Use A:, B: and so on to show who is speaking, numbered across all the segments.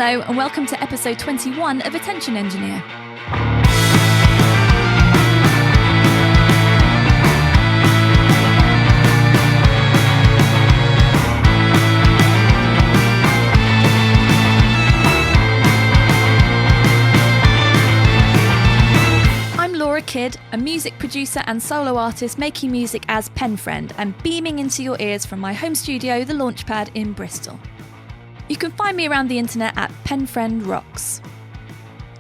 A: Hello and welcome to episode 21 of Attention Engineer. Kid, a music producer and solo artist making music as Penfriend and beaming into your ears from my home studio, The Launchpad in Bristol. You can find me around the internet at Penfriend Rocks.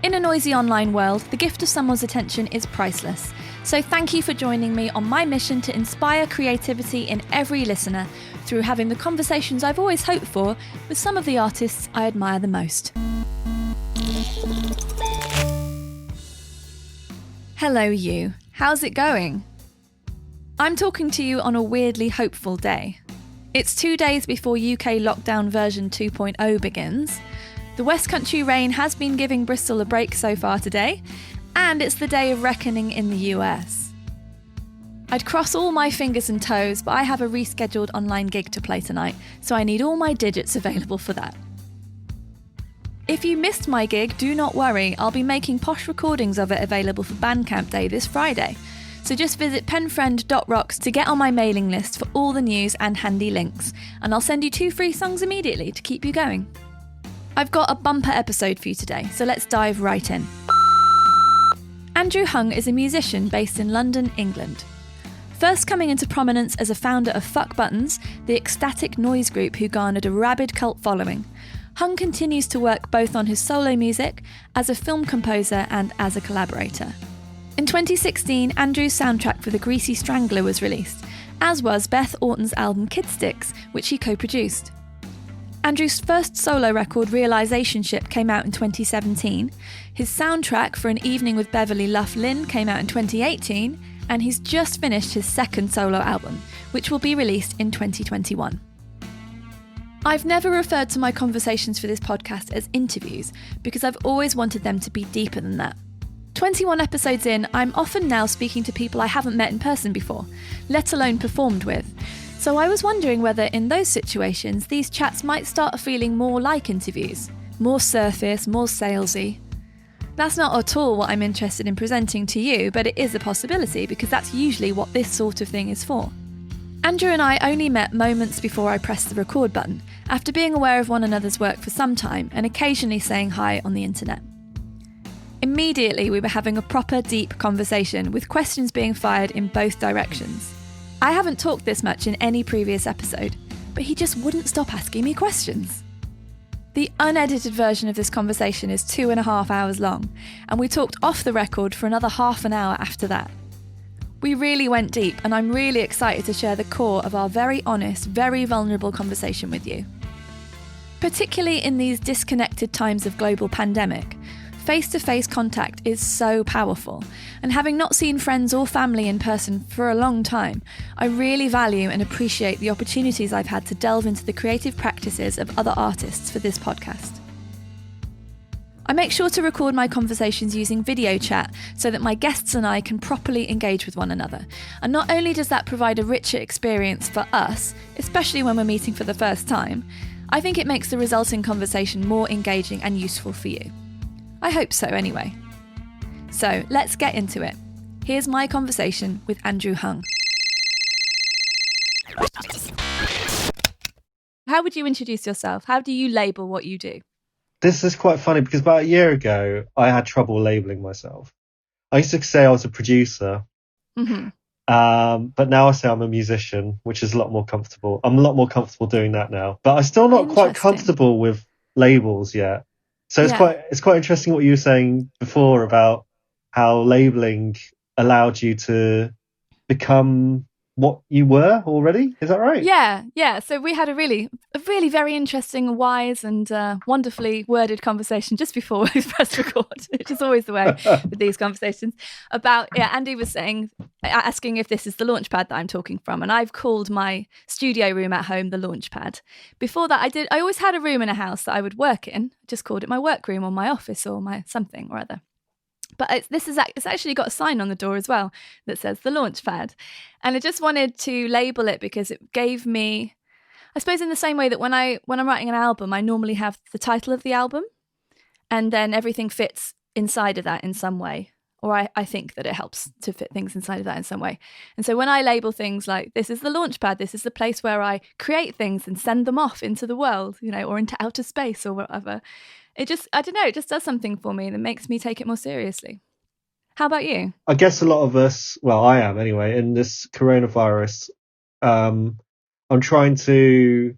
A: In a noisy online world, the gift of someone's attention is priceless. So thank you for joining me on my mission to inspire creativity in every listener through having the conversations I've always hoped for with some of the artists I admire the most. Hello you, how's it going? I'm talking to you on a weirdly hopeful day. It's 2 days before UK lockdown version 2.0 begins. The West Country rain has been giving Bristol a break so far today, and it's the day of reckoning in the US. I'd cross all my fingers and toes, but I have a rescheduled online gig to play tonight, so I need all my digits available for that. If you missed my gig, do not worry, I'll be making posh recordings of it available for Bandcamp Day this Friday. So just visit penfriend.rocks to get on my mailing list for all the news and handy links, and I'll send you 2 free songs immediately to keep you going. I've got a bumper episode for you today, so let's dive right in. Andrew Hung is a musician based in London, England. First coming into prominence as a founder of Fuck Buttons, the ecstatic noise group who garnered a rabid cult following, Hung continues to work both on his solo music, as a film composer and as a collaborator. In 2016, Andrew's soundtrack for the Greasy Strangler was released, as was Beth Orton's album Kidsticks, which he co-produced. Andrew's first solo record, Realisationship, came out in 2017, his soundtrack for An Evening with Beverly, Luff, Linn came out in 2018, and he's just finished his second solo album, which will be released in 2021. I've never referred to my conversations for this podcast as interviews because I've always wanted them to be deeper than that. 21 episodes in, I'm often now speaking to people I haven't met in person before, let alone performed with. So I was wondering whether in those situations these chats might start feeling more like interviews, more surface, more salesy. That's not at all what I'm interested in presenting to you, but it is a possibility because that's usually what this sort of thing is for. Andrew and I only met moments before I pressed the record button, after being aware of one another's work for some time and occasionally saying hi on the internet. Immediately we were having a proper deep conversation with questions being fired in both directions. I haven't talked this much in any previous episode, but he just wouldn't stop asking me questions. The unedited version of this conversation is 2.5 hours long, and we talked off the record for another half an hour after that. We really went deep, and I'm really excited to share the core of our very honest, very vulnerable conversation with you. Particularly in these disconnected times of global pandemic, face-to-face contact is so powerful, and having not seen friends or family in person for a long time, I really value and appreciate the opportunities I've had to delve into the creative practices of other artists for this podcast. I make sure to record my conversations using video chat so that my guests and I can properly engage with one another. And not only does that provide a richer experience for us, especially when we're meeting for the first time, I think it makes the resulting conversation more engaging and useful for you. I hope so anyway. So let's get into it. Here's my conversation with Andrew Hung. How would you introduce yourself? How do you label what you do?
B: This is quite funny because about a year ago, I had trouble labelling myself. I used to say I was a producer, but now I say I'm a musician, which is a lot more comfortable. I'm a lot more comfortable doing that now, but I'm still not quite comfortable with labels yet. So it's quite interesting what you were saying before about how labelling allowed you to become what you were already. Is that right?
A: Yeah. So we had a really very interesting, wise and wonderfully worded conversation just before we pressed record, which is always the way with these conversations. Andy was asking if this is the Launchpad that I'm talking from, and I've called my studio room at home the Launchpad. Before that, I always had a room in a house that I would work in. Just called it my work room or my office or my something or other. But it's actually got a sign on the door as well that says the Launchpad. And I just wanted to label it because it gave me, I suppose in the same way that when I'm writing an album, I normally have the title of the album And then everything fits inside of that in some way. Or I think that it helps to fit things inside of that in some way. And so when I label things like, this is the launch pad, this is the place where I create things and send them off into the world, or into outer space or whatever, it just, I don't know, it just does something for me that makes me take it more seriously. How about you?
B: I guess a lot of us, well, I am anyway, in this coronavirus, I'm trying to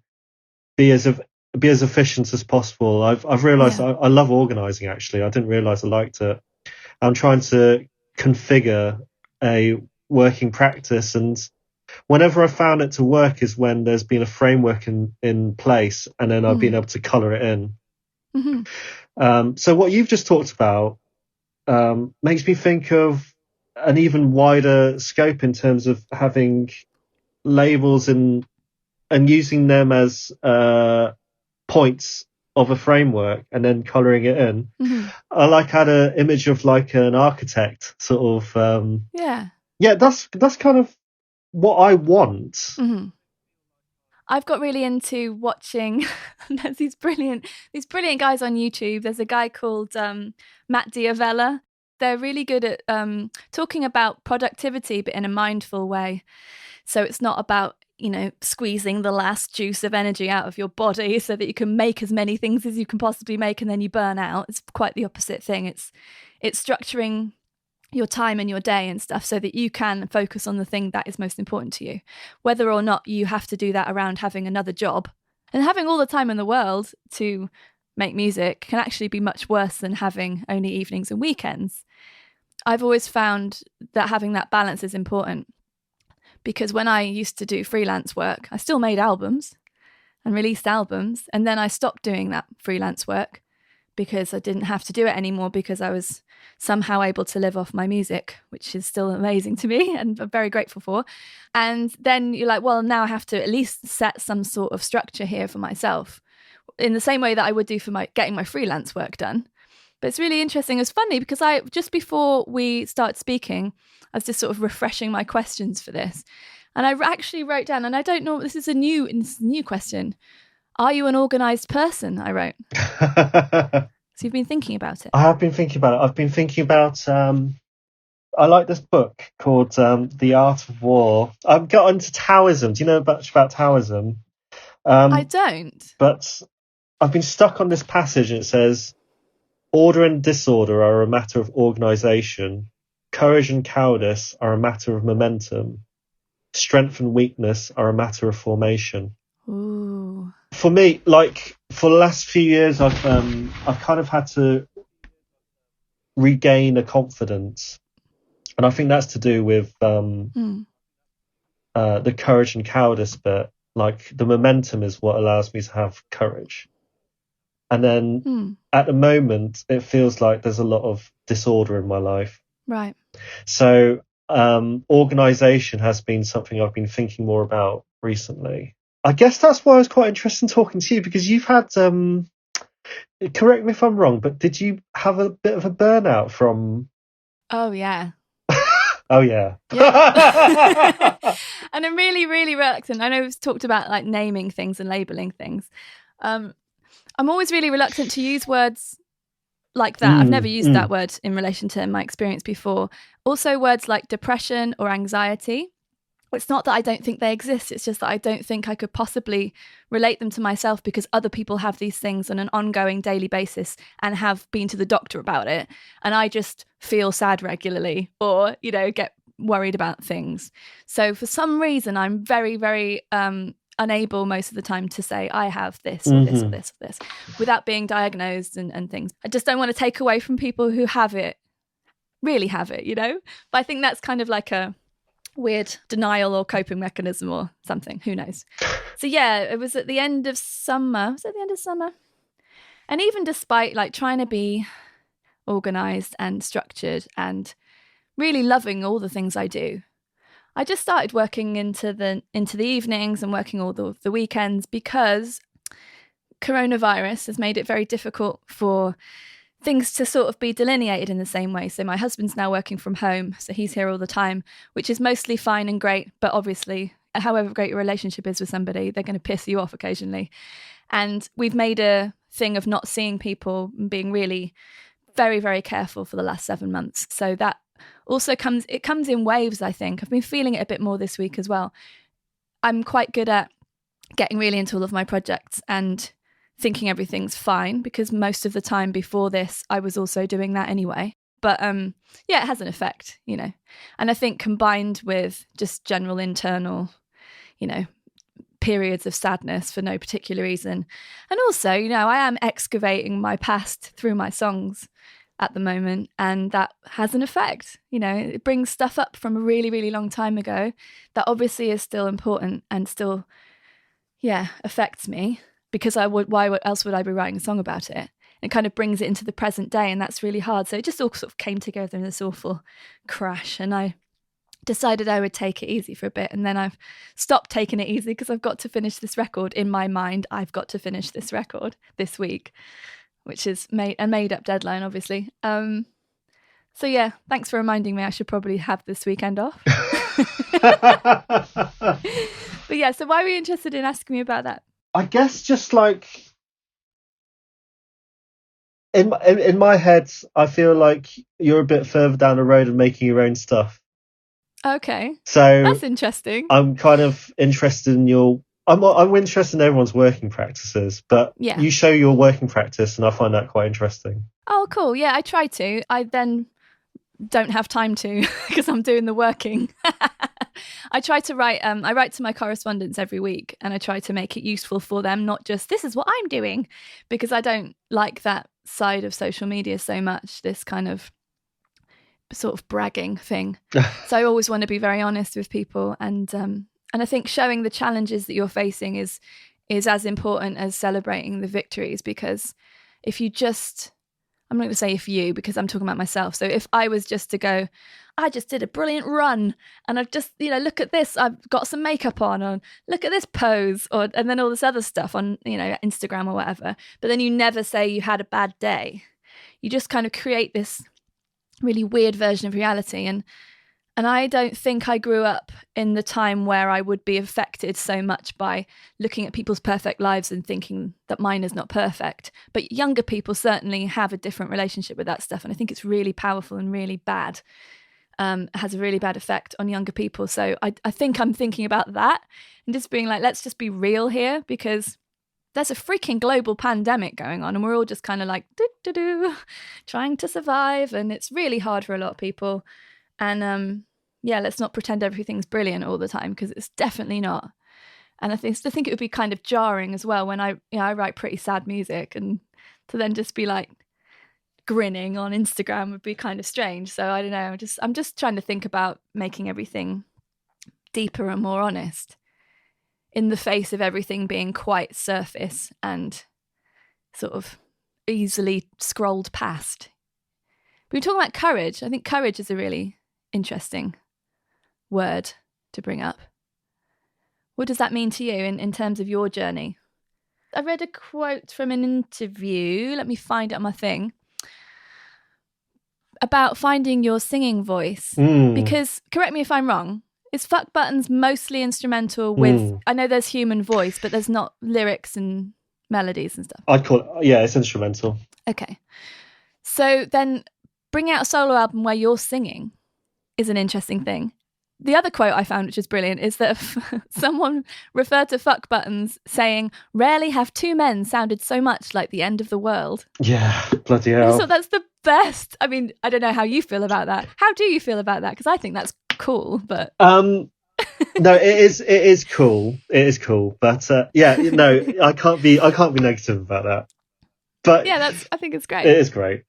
B: be as efficient as possible. I've realised I love organising, actually. I didn't realise I liked it. I'm trying to configure a working practice, and whenever I've found it to work is when there's been a framework in place, and then I've been able to colour it in. Mm-hmm. So what you've just talked about makes me think of an even wider scope in terms of having labels and using them as points of a framework and then colouring it in. Mm-hmm. I had an image of like an architect sort of. That's kind of what I want.
A: Mm-hmm. I've got really into watching. There's these brilliant guys on YouTube. There's a guy called Matt Diavella. They're really good at talking about productivity, but in a mindful way. So it's not about squeezing the last juice of energy out of your body so that you can make as many things as you can possibly make and then you burn out. It's quite the opposite thing. It's structuring your time and your day and stuff so that you can focus on the thing that is most important to you, whether or not you have to do that around having another job. And having all the time in the world to make music can actually be much worse than having only evenings and weekends. I've always found that having that balance is important. Because when I used to do freelance work, I still made albums and released albums. And then I stopped doing that freelance work because I didn't have to do it anymore because I was somehow able to live off my music, which is still amazing to me and I'm very grateful for. And then you're like, well, now I have to at least set some sort of structure here for myself in the same way that I would do for getting my freelance work done. But it's really interesting. It's funny because just before we started speaking, I was just sort of refreshing my questions for this. And I actually wrote down, and I don't know, this is a new question. Are you an organised person? I wrote. So you've been thinking about it?
B: I have been thinking about it. I've been thinking about, I like this book called The Art of War. I've got into Taoism. Do you know much about Taoism?
A: I don't.
B: But I've been stuck on this passage and it says, order and disorder are a matter of organisation. Courage and cowardice are a matter of momentum. Strength and weakness are a matter of formation.
A: Ooh.
B: For me, for the last few years, I've kind of had to regain a confidence, and I think that's to do with the courage and cowardice bit. Like the momentum is what allows me to have courage. And then at the moment, it feels like there's a lot of disorder in my life.
A: Right.
B: So organisation has been something I've been thinking more about recently. I guess that's why I was quite interested in talking to you, because you've had, correct me if I'm wrong, but did you have a bit of a burnout from...
A: Oh, yeah.
B: Oh, yeah.
A: And I'm really, really reluctant. I know we've talked about like naming things and labelling things. I'm always really reluctant to use words like that. I've never used that word in relation to my experience before. Also words like depression or anxiety. It's not that I don't think they exist. It's just that I don't think I could possibly relate them to myself because other people have these things on an ongoing daily basis and have been to the doctor about it. And I just feel sad regularly or, get worried about things. So for some reason, I'm very, very unable most of the time to say I have this or this or this or this without being diagnosed and things. I just don't want to take away from people who have it, really have it, But I think that's kind of like a weird denial or coping mechanism or something. Who knows? So yeah, it was at the end of summer. Was it the end of summer? And even despite like trying to be organised and structured and really loving all the things I do, I just started working into the evenings and working all the weekends because coronavirus has made it very difficult for things to sort of be delineated in the same way. So my husband's now working from home, so he's here all the time, which is mostly fine and great. But obviously, however great your relationship is with somebody, they're going to piss you off occasionally. And we've made a thing of not seeing people and being really very, very careful for the last 7 months. So that also comes in waves, I think. I've been feeling it a bit more this week as well. I'm quite good at getting really into all of my projects and thinking everything's fine, because most of the time before this, I was also doing that anyway. But yeah, it has an effect, you know. And I think combined with just general internal, you know, periods of sadness for no particular reason. And also, you know, I am excavating my past through my songs at the moment, and that has an effect. You know, it brings stuff up from a really, really long time ago that obviously is still important and still, yeah, affects me, because why else would I be writing a song about it? It kind of brings it into the present day, and that's really hard. So it just all sort of came together in this awful crash, and I decided I would take it easy for a bit, and then I've stopped taking it easy because I've got to finish this record. In my mind, I've got to finish this record this week, which is a made-up deadline, obviously. So yeah, thanks for reminding me I should probably have this weekend off. But yeah, so why were you interested in asking me about that?
B: I guess just like in my head, I feel like you're a bit further down the road of making your own stuff.
A: Okay,
B: so
A: that's interesting.
B: I'm kind of interested in I'm interested in everyone's working practices, but
A: yeah,
B: you show your working practice, and I find that quite interesting.
A: Oh, cool. Yeah, I try to. I then don't have time to because I'm doing the working. I try to write. I write to my correspondents every week, and I try to make it useful for them, not just this is what I'm doing, because I don't like that side of social media so much. This kind of sort of bragging thing. So I always want to be very honest with people, and I think showing the challenges that you're facing is as important as celebrating the victories, because if you just, I'm not going to say if you, because I'm talking about myself. So if I was just to go, I just did a brilliant run, and I've just, you know, look at this, I've got some makeup on, or look at this pose, and then all this other stuff on, you know, Instagram or whatever. But then you never say you had a bad day. You just kind of create this really weird version of reality. And I don't think I grew up in the time where I would be affected so much by looking at people's perfect lives and thinking that mine is not perfect. But younger people certainly have a different relationship with that stuff. And I think it's really powerful and really bad. It has a really bad effect on younger people. So I think I'm thinking about that and just being like, let's just be real here, because there's a freaking global pandemic going on, and we're all just kind of like, trying to survive. And it's really hard for a lot of people. And yeah, let's not pretend everything's brilliant all the time, because it's definitely not. And I think it would be kind of jarring as well when I write pretty sad music, and to then just be like grinning on Instagram would be kind of strange. So I don't know. I'm just trying to think about making everything deeper and more honest in the face of everything being quite surface and sort of easily scrolled past. But we're talking about courage. I think courage is a really interesting word to bring up. What does that mean to you in terms of your journey? I read a quote from an interview, let me find it on my thing, about finding your singing voice. Because, correct me if I'm wrong, is Fuck Buttons mostly instrumental with, I know there's human voice, but there's not lyrics and melodies and stuff?
B: I'd call it, yeah, it's instrumental.
A: Okay. So then bringing out a solo album where you're singing is an interesting thing. The other quote I found, which is brilliant, is that someone referred to Fuck Buttons saying, rarely have two men sounded so much like the end of the world.
B: Yeah, bloody hell.
A: So that's the best. I mean, I don't know how you feel about that. How do you feel about that? Because I think that's cool, but...
B: No, it is cool. It is cool. But yeah, no, I can't be negative about that. But
A: yeah, I think it's great.
B: It is great.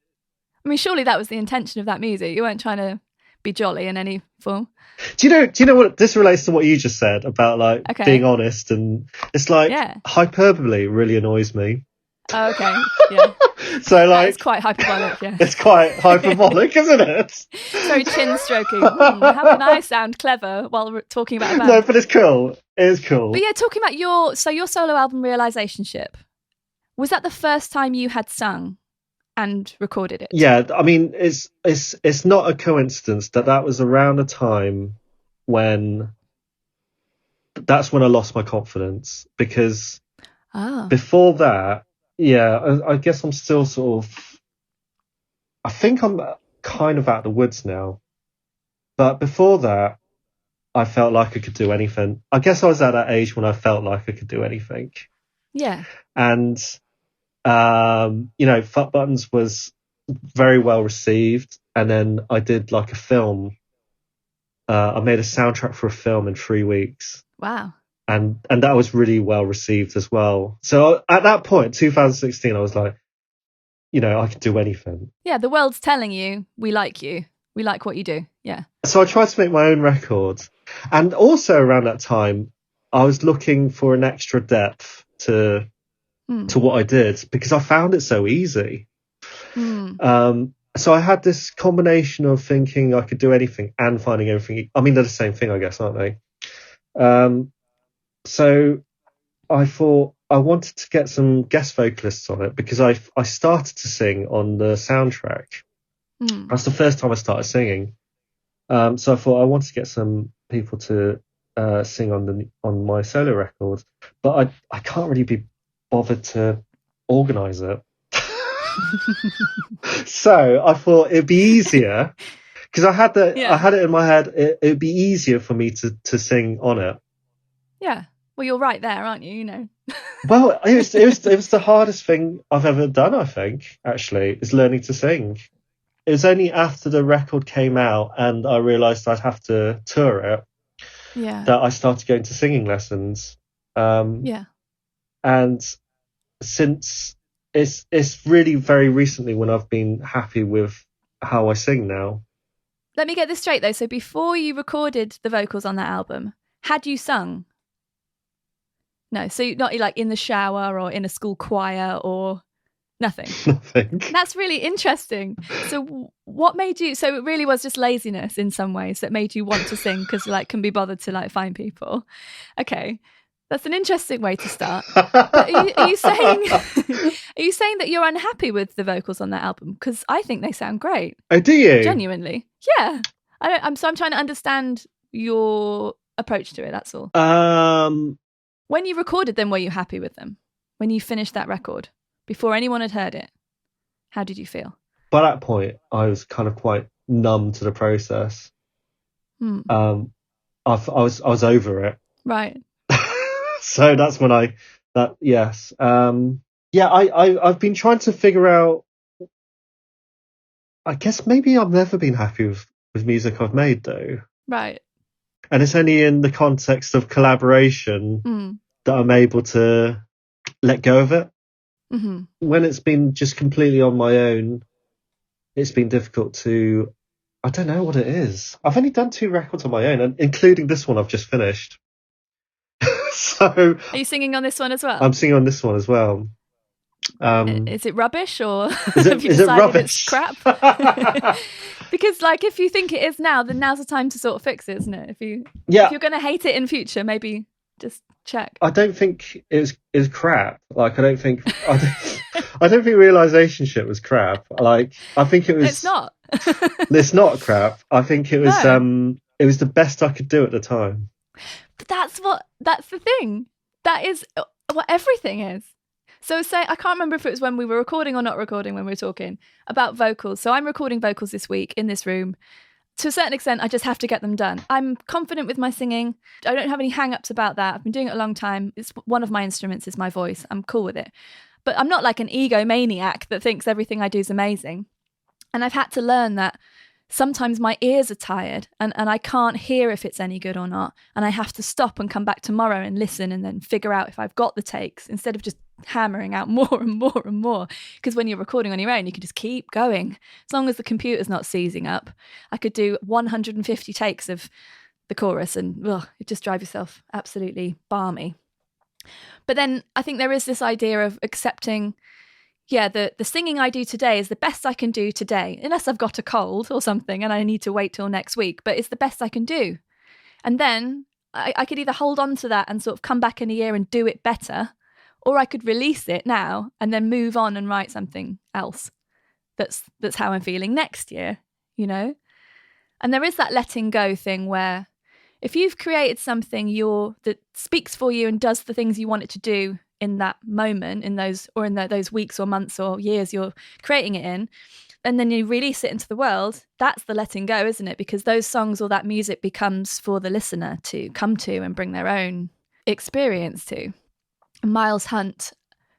A: I mean, surely that was the intention of that music. You weren't trying to be jolly in any form.
B: Do you know what this relates to? What you just said about like being honest, and it's like hyperbole really annoys me.
A: Oh, okay, yeah.
B: So like
A: it's quite hyperbolic. Yeah,
B: it's quite hyperbolic, isn't it?
A: It's very chin stroking. How can I sound clever while we're talking about a band?
B: No, but it's cool. It is cool.
A: But yeah, talking about your solo album Realisationship, was that the first time you had sung and recorded it?
B: Yeah, I mean, it's not a coincidence that was around the time when that's when I lost my confidence, because before that, I guess I'm still sort of, I think I'm kind of out of the woods now. But before that, I felt like I could do anything. I guess I was at that age when I felt like I could do anything.
A: Yeah.
B: And, Fuck Buttons was very well received. And then I did like a film. I made a soundtrack for a film in 3 weeks.
A: Wow.
B: And that was really well received as well. So at that point, 2016, I was like, I could do anything.
A: Yeah, the world's telling you, we like you. We like what you do. Yeah.
B: So I tried to make my own record. And also around that time, I was looking for an extra depth to what I did because I found it so easy. So I had this combination of thinking I could do anything and finding everything. I mean, they're the same thing, I guess, aren't they? So I thought I wanted to get some guest vocalists on it because I started to sing on the soundtrack. That's the first time I started singing. So I thought I wanted to get some people to sing on my solo record, but I can't really be bothered to organise it. So I thought it'd be easier because I had it in my head. It'd be easier for me to sing on it.
A: Yeah. Well, you're right there, aren't you?
B: Well, it was the hardest thing I've ever done. I think actually is learning to sing. It was only after the record came out and I realised I'd have to tour it that I started going to singing lessons. And since it's really very recently when I've been happy with how I sing now.
A: Let me get this straight though. So before you recorded the vocals on that album, had you sung? No, so not like in the shower or in a school choir or nothing?
B: Nothing.
A: That's really interesting. So what made you, so it really was just laziness in some ways that made you want to sing because can be bothered to find people. Okay. That's an interesting way to start. But are you saying that you're unhappy with the vocals on that album? Because I think they sound great.
B: Oh, do you?
A: Genuinely. Yeah. I'm trying to understand your approach to it, that's all. When you recorded them, were you happy with them? When you finished that record, before anyone had heard it, how did you feel?
B: By that point, I was kind of quite numb to the process. I was over it.
A: Right.
B: So that's when yes. I've been trying to figure out, I guess maybe I've never been happy with music I've made though.
A: Right.
B: And it's only in the context of collaboration that I'm able to let go of it. Mm-hmm. When it's been just completely on my own, it's been difficult to, I don't know what it is. I've only done 2 records on my own, and including this one I've just finished. So,
A: are you singing on this one as well?
B: I'm singing on this one as well.
A: Is it rubbish or
B: is
A: have you decided it's
B: crap?
A: Because if you think it is now, then now's the time to sort of fix it, isn't it? If you're going to hate it in future, maybe just check.
B: I don't think it was crap. I don't think Realisationship was crap. I think it was.
A: It's not.
B: It's not crap. I think it was. No. It was the best I could do at the time.
A: But that's the thing. That is what everything is. So say, I can't remember if it was when we were recording or not recording when we were talking about vocals. So I'm recording vocals this week in this room. To a certain extent, I just have to get them done. I'm confident with my singing. I don't have any hang-ups about that. I've been doing it a long time. It's one of my instruments is my voice. I'm cool with it. But I'm not like an egomaniac that thinks everything I do is amazing. And I've had to learn that sometimes my ears are tired and I can't hear if it's any good or not. And I have to stop and come back tomorrow and listen and then figure out if I've got the takes instead of just hammering out more and more and more. Because when you're recording on your own, you can just keep going. As long as the computer's not seizing up, I could do 150 takes of the chorus and it just drive yourself absolutely balmy. But then I think there is this idea of accepting the singing I do today is the best I can do today, unless I've got a cold or something and I need to wait till next week, but it's the best I can do. And then I could either hold on to that and sort of come back in a year and do it better, or I could release it now and then move on and write something else. That's how I'm feeling next year, And there is that letting go thing where if you've created something that speaks for you and does the things you want it to do in that moment, in those weeks or months or years you're creating it in, and then you release it into the world, that's the letting go, isn't it? Because those songs or that music becomes for the listener to come to and bring their own experience to. Miles Hunt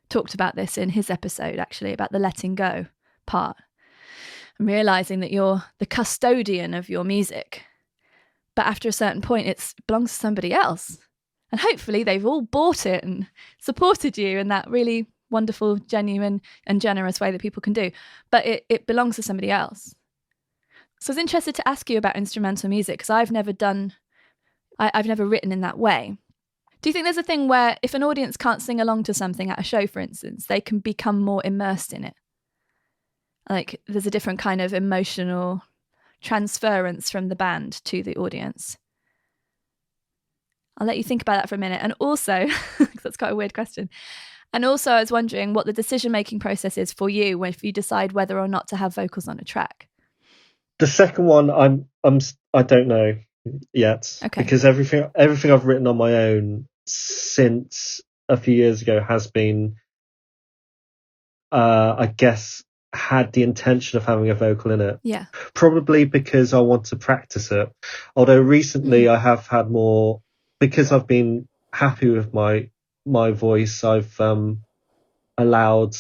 A: talked about this in his episode, actually, about the letting go part. And realising that you're the custodian of your music. But after a certain point, it belongs to somebody else. And hopefully they've all bought it and supported you in that really wonderful, genuine and generous way that people can do. But it belongs to somebody else. So I was interested to ask you about instrumental music, because I've never written in that way. Do you think there's a thing where if an audience can't sing along to something at a show, for instance, they can become more immersed in it? Like there's a different kind of emotional transference from the band to the audience. I'll let you think about that for a minute. And also, that's quite a weird question. And also I was wondering what the decision-making process is for you if you decide whether or not to have vocals on a track.
B: The second one, I don't know yet.
A: Okay.
B: Because everything I've written on my own since a few years ago has been, I guess, had the intention of having a vocal in it.
A: Yeah.
B: Probably because I want to practice it. Although recently I have had more, because I've been happy with my voice, I've allowed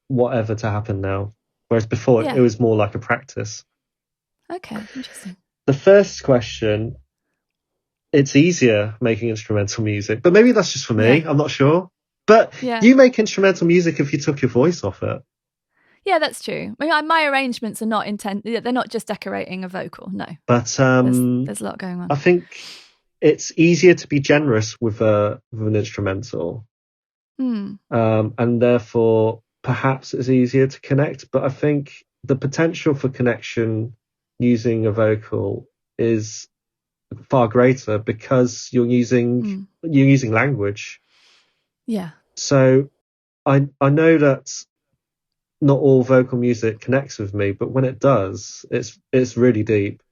B: whatever to happen now. Whereas before it was more like a practice.
A: Okay, interesting.
B: The first question, it's easier making instrumental music, but maybe that's just for me. I'm not sure. But you make instrumental music if you took your voice off it.
A: Yeah, that's true. I mean, my arrangements are not they're not just decorating a vocal, no.
B: But
A: there's a lot going on.
B: I think it's easier to be generous with an instrumental. And therefore, perhaps it's easier to connect. But I think the potential for connection using a vocal is far greater because you're using language.
A: Yeah.
B: So I know that not all vocal music connects with me, but when it does, it's really deep.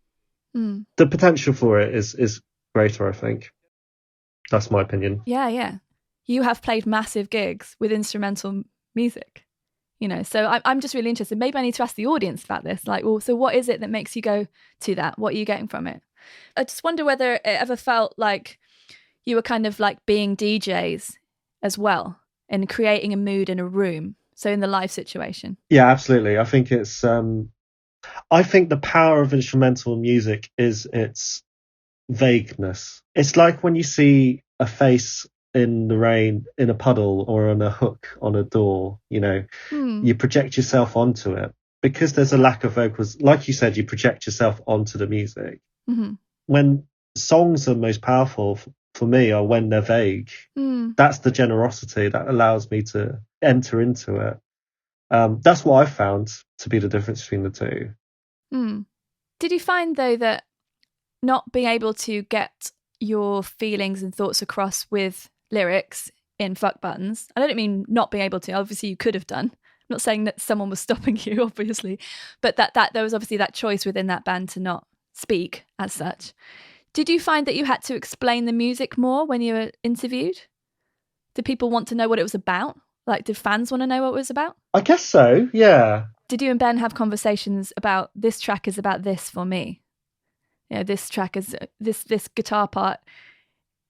B: The potential for it is greater, I think. That's my opinion.
A: Yeah. You have played massive gigs with instrumental music, so I'm just really interested. Maybe I need to ask the audience about this. Like, well, so what is it that makes you go to that? What are you getting from it? I just wonder whether it ever felt like you were kind of like being DJs as well and creating a mood in a room. So in the live situation. Yeah,
B: absolutely. I think it's, I think the power of instrumental music is its vagueness. It's like when you see a face in the rain in a puddle or on a hook on a door, you project yourself onto it because there's a lack of vocals. Like you said, you project yourself onto the music. When songs are most powerful for me are when they're vague. That's the generosity that allows me to enter into it. That's what I've found to be the difference between the two.
A: Did you find, though, that not being able to get your feelings and thoughts across with lyrics in Fuck Buttons, I don't mean not being able to, obviously you could have done. I'm not saying that someone was stopping you, obviously, but that there was obviously that choice within that band to not speak as such. Did you find that you had to explain the music more when you were interviewed? Did people want to know what it was about? Like, did fans want to know what it was about?
B: I guess so, yeah.
A: Did you and Ben have conversations about this track is about this for me? This track is this guitar part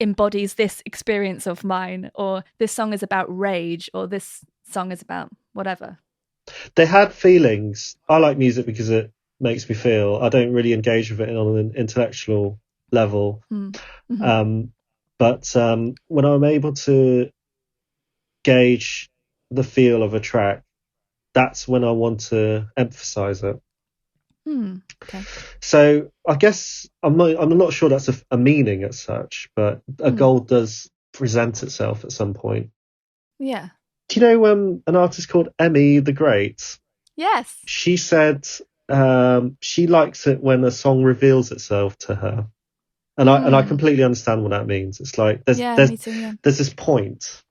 A: embodies this experience of mine, or this song is about rage, or this song is about whatever.
B: They had feelings. I like music because it makes me feel. I don't really engage with it on an intellectual level. But when I'm able to gauge the feel of a track, that's when I want to emphasize it.
A: Okay.
B: So I guess I'm not sure that's a meaning as such, but a goal does present itself at some point.
A: Yeah.
B: Do you know an artist called Emmy the Great?
A: Yes.
B: She said she likes it when a song reveals itself to her. And I completely understand what that means. It's like there's this point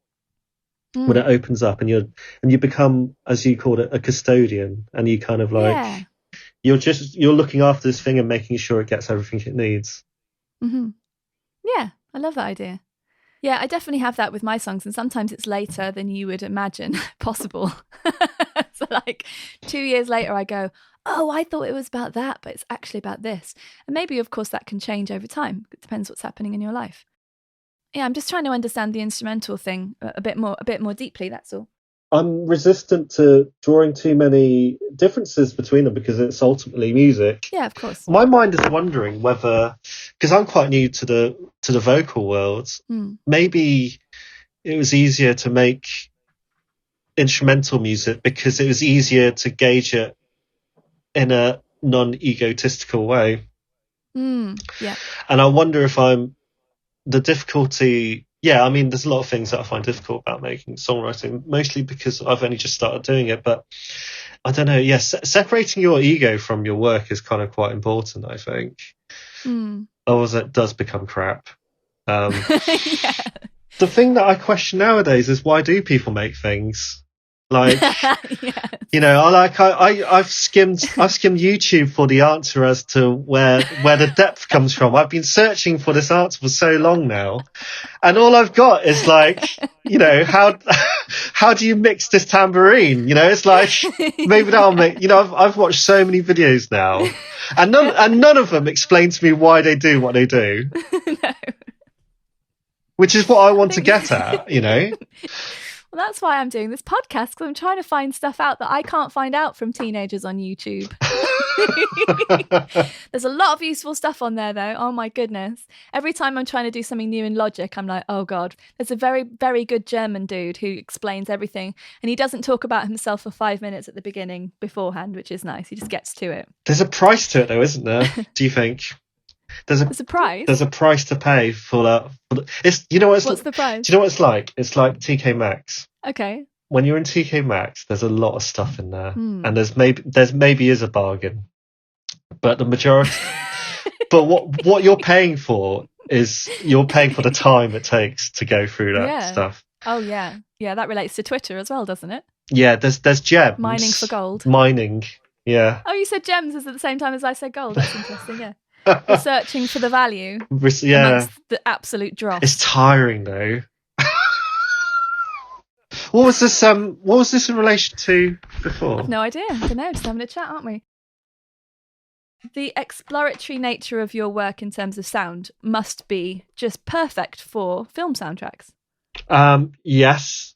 B: when it opens up and you become, as you called it, a custodian, and you kind of like you're looking after this thing and making sure it gets everything it needs.
A: Yeah, I love that idea. Yeah, I definitely have that with my songs, and sometimes it's later than you would imagine possible. So like 2 years later, I go, oh, I thought it was about that, but it's actually about this. And maybe, of course, that can change over time. It depends what's happening in your life. Yeah, I'm just trying to understand the instrumental thing a bit more deeply, that's all.
B: I'm resistant to drawing too many differences between them because it's ultimately music.
A: Yeah, of course.
B: My mind is wondering whether, because I'm quite new to the vocal world, maybe it was easier to make instrumental music because it was easier to gauge it in a non-egotistical way.
A: Yeah.
B: And I wonder if the difficulty. Yeah, I mean, there's a lot of things that I find difficult about making songwriting, mostly because I've only just started doing it. But I don't know. Yes, separating your ego from your work is kind of quite important, I think. Otherwise, it does become crap.
A: Yeah.
B: The thing that I question nowadays is why do people make things? Like, you know, I've skimmed YouTube for the answer as to where the depth comes from. I've been searching for this answer for so long now, and all I've got is like, you know, how do you mix this tambourine? You know, it's like maybe that'll make. You know, I've watched so many videos now, and none of them explain to me why they do what they do.
A: No.
B: Which is what I want to get at, you know.
A: Well, that's why I'm doing this podcast, because I'm trying to find stuff out that I can't find out from teenagers on YouTube. There's a lot of useful stuff on there, though. Oh, my goodness. Every time I'm trying to do something new in Logic, I'm like, oh, God. There's a very, very good German dude who explains everything. And he doesn't talk about himself for 5 minutes at the beginning beforehand, which is nice. He just gets to it.
B: There's a price to it, though, isn't there? Do you think? There's a price. There's a price to pay for that. What's the price? Do you know what it's like? It's like TK Maxx.
A: Okay.
B: When you're in TK Maxx, there's a lot of stuff in there, and there's maybe is a bargain, but the majority. But what you're paying for is you're paying for the time it takes to go through that stuff.
A: Oh yeah, that relates to Twitter as well, doesn't it?
B: Yeah, there's gems.
A: Mining for gold.
B: Mining. Yeah.
A: Oh, you said gems is at the same time as I said gold. That's interesting. Yeah. Researching for the value amongst the absolute dross.
B: It's tiring though. What was this in relation to before?
A: I've no idea. I don't know, just having a chat, aren't we? The exploratory nature of your work in terms of sound must be just perfect for film soundtracks.
B: Yes.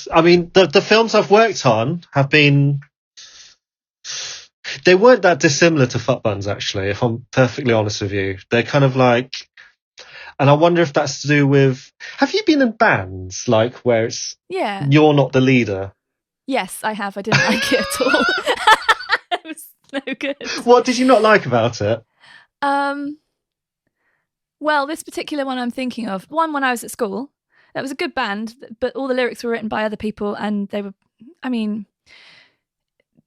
B: I mean, the films I've worked on have been. They weren't that dissimilar to Fuck Buns, actually, if I'm perfectly honest with you. They're kind of like, and I wonder if that's to do with, have you been in bands, like, where it's, you're not the leader?
A: Yes, I have. I didn't like it at all. It was no good.
B: What did you not like about it?
A: Well, this particular one I'm thinking of, one when I was at school, that was a good band, but all the lyrics were written by other people, and they were, I mean,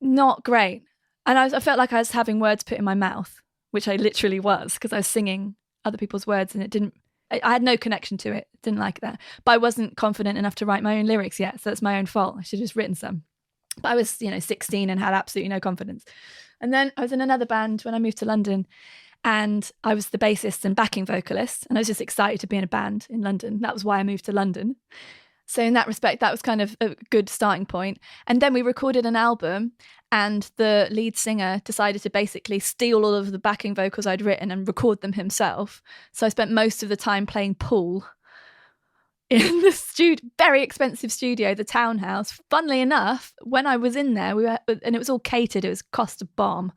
A: not great. And I felt like I was having words put in my mouth, which I literally was, because I was singing other people's words and I had no connection to it. Didn't like that. But I wasn't confident enough to write my own lyrics yet, so that's my own fault. I should have just written some. But I was, 16 and had absolutely no confidence. And then I was in another band when I moved to London, and I was the bassist and backing vocalist, and I was just excited to be in a band in London. That was why I moved to London. So in that respect, that was kind of a good starting point. And then we recorded an album, and the lead singer decided to basically steal all of the backing vocals I'd written and record them himself. So I spent most of the time playing pool in the very expensive studio, the Townhouse. Funnily enough, when I was in there, and it was all catered, it was cost a bomb.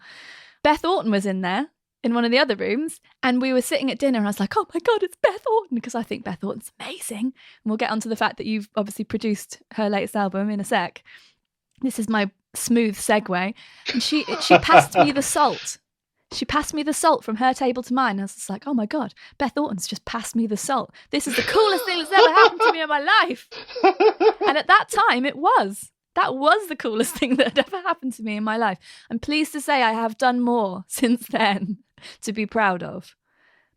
A: Beth Orton was in there, in one of the other rooms, and we were sitting at dinner, and I was like, oh my God, it's Beth Orton, because I think Beth Orton's amazing. And we'll get onto the fact that you've obviously produced her latest album in a sec. This is my smooth segue. And she passed me the salt. She passed me the salt from her table to mine. I was just like, oh my God, Beth Orton's just passed me the salt. This is the coolest thing that's ever happened to me in my life. And at that time, it was. That was the coolest thing that had ever happened to me in my life. I'm pleased to say I have done more since then to be proud of.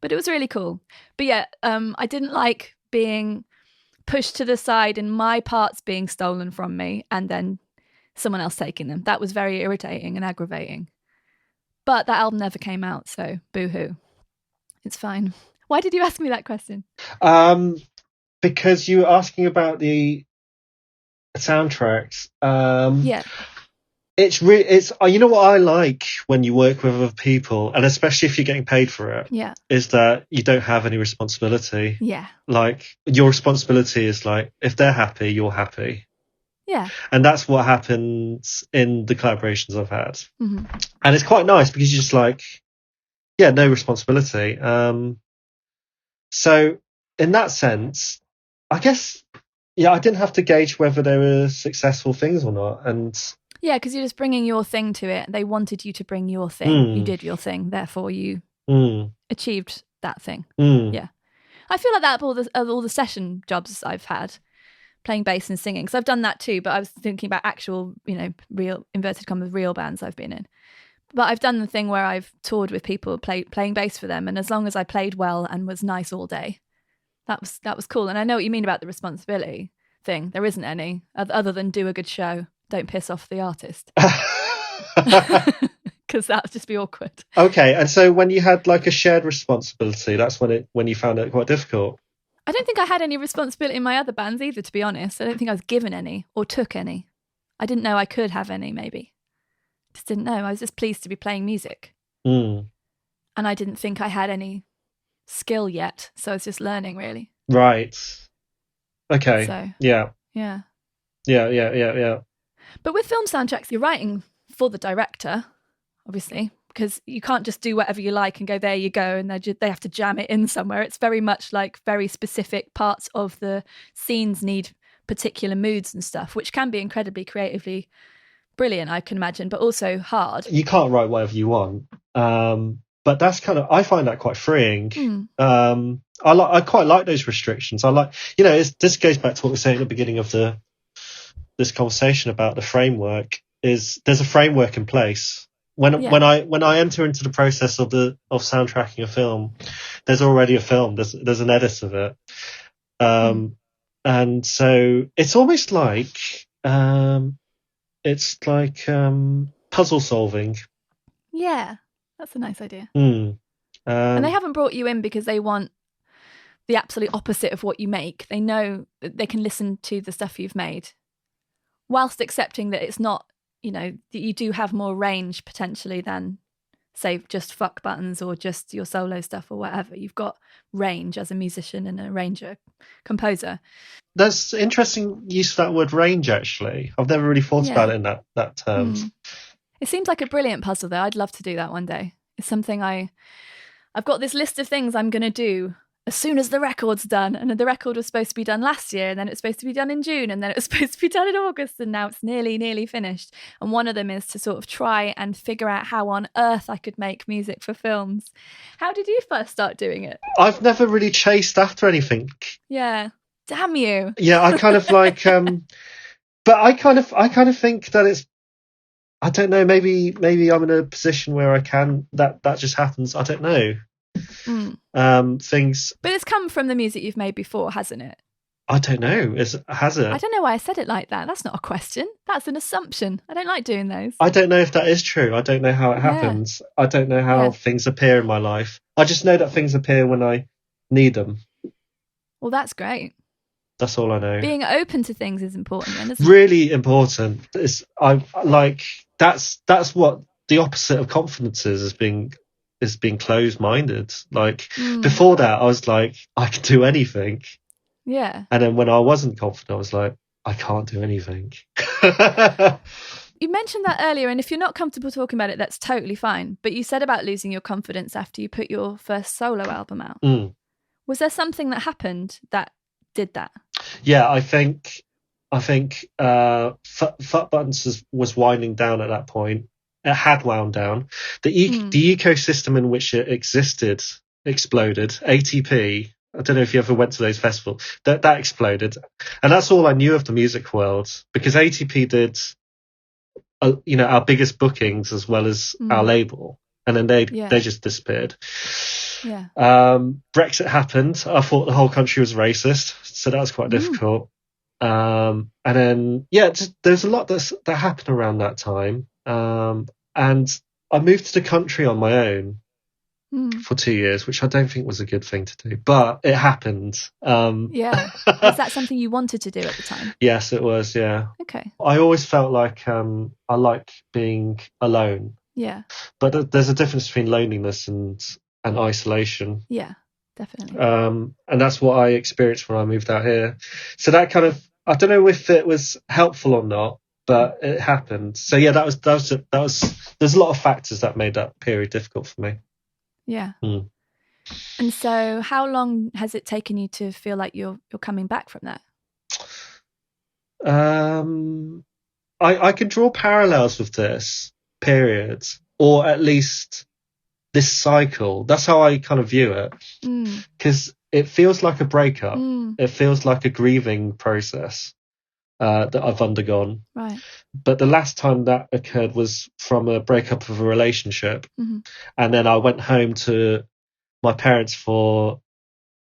A: But it was really cool. But yeah, I didn't like being pushed to the side and my parts being stolen from me and then someone else taking them. That was very irritating and aggravating. But that album never came out, so boo-hoo. It's fine. Why did you ask me that question?
B: because you were asking about the soundtracks.
A: Yeah.
B: It's you know what I like when you work with other people, and especially if you're getting paid for it,
A: Yeah.
B: is that you don't have any responsibility.
A: Yeah.
B: Like, your responsibility is like, if they're happy, you're happy.
A: Yeah.
B: And that's what happens in the collaborations I've had.
A: Mm-hmm.
B: And it's quite nice because you're just like, yeah, no responsibility. So in that sense, I guess, yeah, I didn't have to gauge whether they were successful things or not. And
A: yeah, because you're just bringing your thing to it. They wanted you to bring your thing. You did your thing. Therefore, you achieved that thing. Yeah. I feel like that of all the session jobs I've had, playing bass and singing, because I've done that too, but I was thinking about actual, real, inverted commas, real bands I've been in. But I've done the thing where I've toured with people playing bass for them, and as long as I played well and was nice all day, that was cool. And I know what you mean about the responsibility thing. There isn't any, other than do a good show. Don't piss off the artist. Because that would just be awkward.
B: Okay, and so when you had like a shared responsibility, that's when you found it quite difficult.
A: I don't think I had any responsibility in my other bands either, to be honest. I don't think I was given any or took any. I didn't know I could have any, maybe. Just didn't know. I was just pleased to be playing music. And I didn't think I had any skill yet, so I was just learning, really.
B: Right. Okay.
A: So,
B: yeah.
A: Yeah.
B: But
A: with film soundtracks, you're writing for the director, obviously, because you can't just do whatever you like and go, there you go, and they have to jam it in somewhere. It's very much like very specific parts of the scenes need particular moods and stuff, which can be incredibly creatively brilliant, I can imagine, but also hard.
B: You can't write whatever you want. But that's I find that quite freeing. I quite like those restrictions. I like, this goes back to what we were saying at the beginning of this conversation about the framework. Is there's a framework in place. When I enter into the process of soundtracking a film, there's already a film. There's an edit of it, and so it's almost like puzzle solving.
A: Yeah, that's a nice idea.
B: And
A: they haven't brought you in because they want the absolute opposite of what you make. They know that they can listen to the stuff you've made, whilst accepting that it's not, that you do have more range potentially than, say, just fuck buttons or just your solo stuff or whatever. You've got range as a musician and arranger, composer.
B: There's interesting use of that word range, actually. I've never really thought about it in that terms.
A: It seems like a brilliant puzzle, though. I'd love to do that one day. It's something I've got this list of things I'm going to do as soon as the record's done. And the record was supposed to be done last year, and then it was supposed to be done in June, and then it was supposed to be done in August, and now it's nearly finished. And one of them is to sort of try and figure out how on earth I could make music for films. How did you first start doing it?
B: I've never really chased after anything.
A: Yeah. Damn you.
B: Yeah, I kind of like, but I kind of think that it's, I don't know, maybe I'm in a position where I can, that just happens. I don't know. Things.
A: But it's come from the music you've made before, hasn't it?
B: I don't know. Has it?
A: I don't know why I said it like that. That's not a question. That's an assumption. I don't like doing those.
B: I don't know if that is true. I don't know how it happens. I don't know how things appear in my life. I just know that things appear when I need them.
A: Well, that's great.
B: That's all I know.
A: Being open to things is important, then, isn't
B: really it? Important. That's what the opposite of confidence is being closed-minded. Like before that, I was like, I can do anything.
A: Yeah.
B: And then when I wasn't confident, I was like, I can't do anything.
A: You mentioned that earlier, and if you're not comfortable talking about it, that's totally fine. But you said about losing your confidence after you put your first solo album out. Was there something that happened that did that?
B: Yeah, I think Fuck Buttons was winding down at that point. It had wound down. The ecosystem in which it existed exploded. ATP, I don't know if you ever went to those festivals, that exploded. And that's all I knew of the music world, because ATP did our biggest bookings as well as our label, and then they just disappeared. Yeah. Brexit happened. I thought the whole country was racist, so that was quite difficult. And then there's a lot that happened around that time. And I moved to the country on my own, for 2 years, which I don't think was a good thing to do, but it happened.
A: Yeah. Was that something you wanted to do at the time?
B: Yes, it was. Yeah.
A: Okay.
B: I always felt like I like being alone.
A: Yeah.
B: But there's a difference between loneliness and isolation.
A: Yeah, definitely.
B: And that's what I experienced when I moved out here. So that kind of, I don't know if it was helpful or not, but it happened. So yeah, that was there's a lot of factors that made that period difficult for me.
A: Yeah. And so how long has it taken you to feel like you're coming back from that?
B: I can draw parallels with this period, or at least this cycle. That's how I kind of view it, because it feels like a breakup. It feels like a grieving process that I've undergone.
A: Right.
B: But the last time that occurred was from a breakup of a relationship, and then I went home to my parents for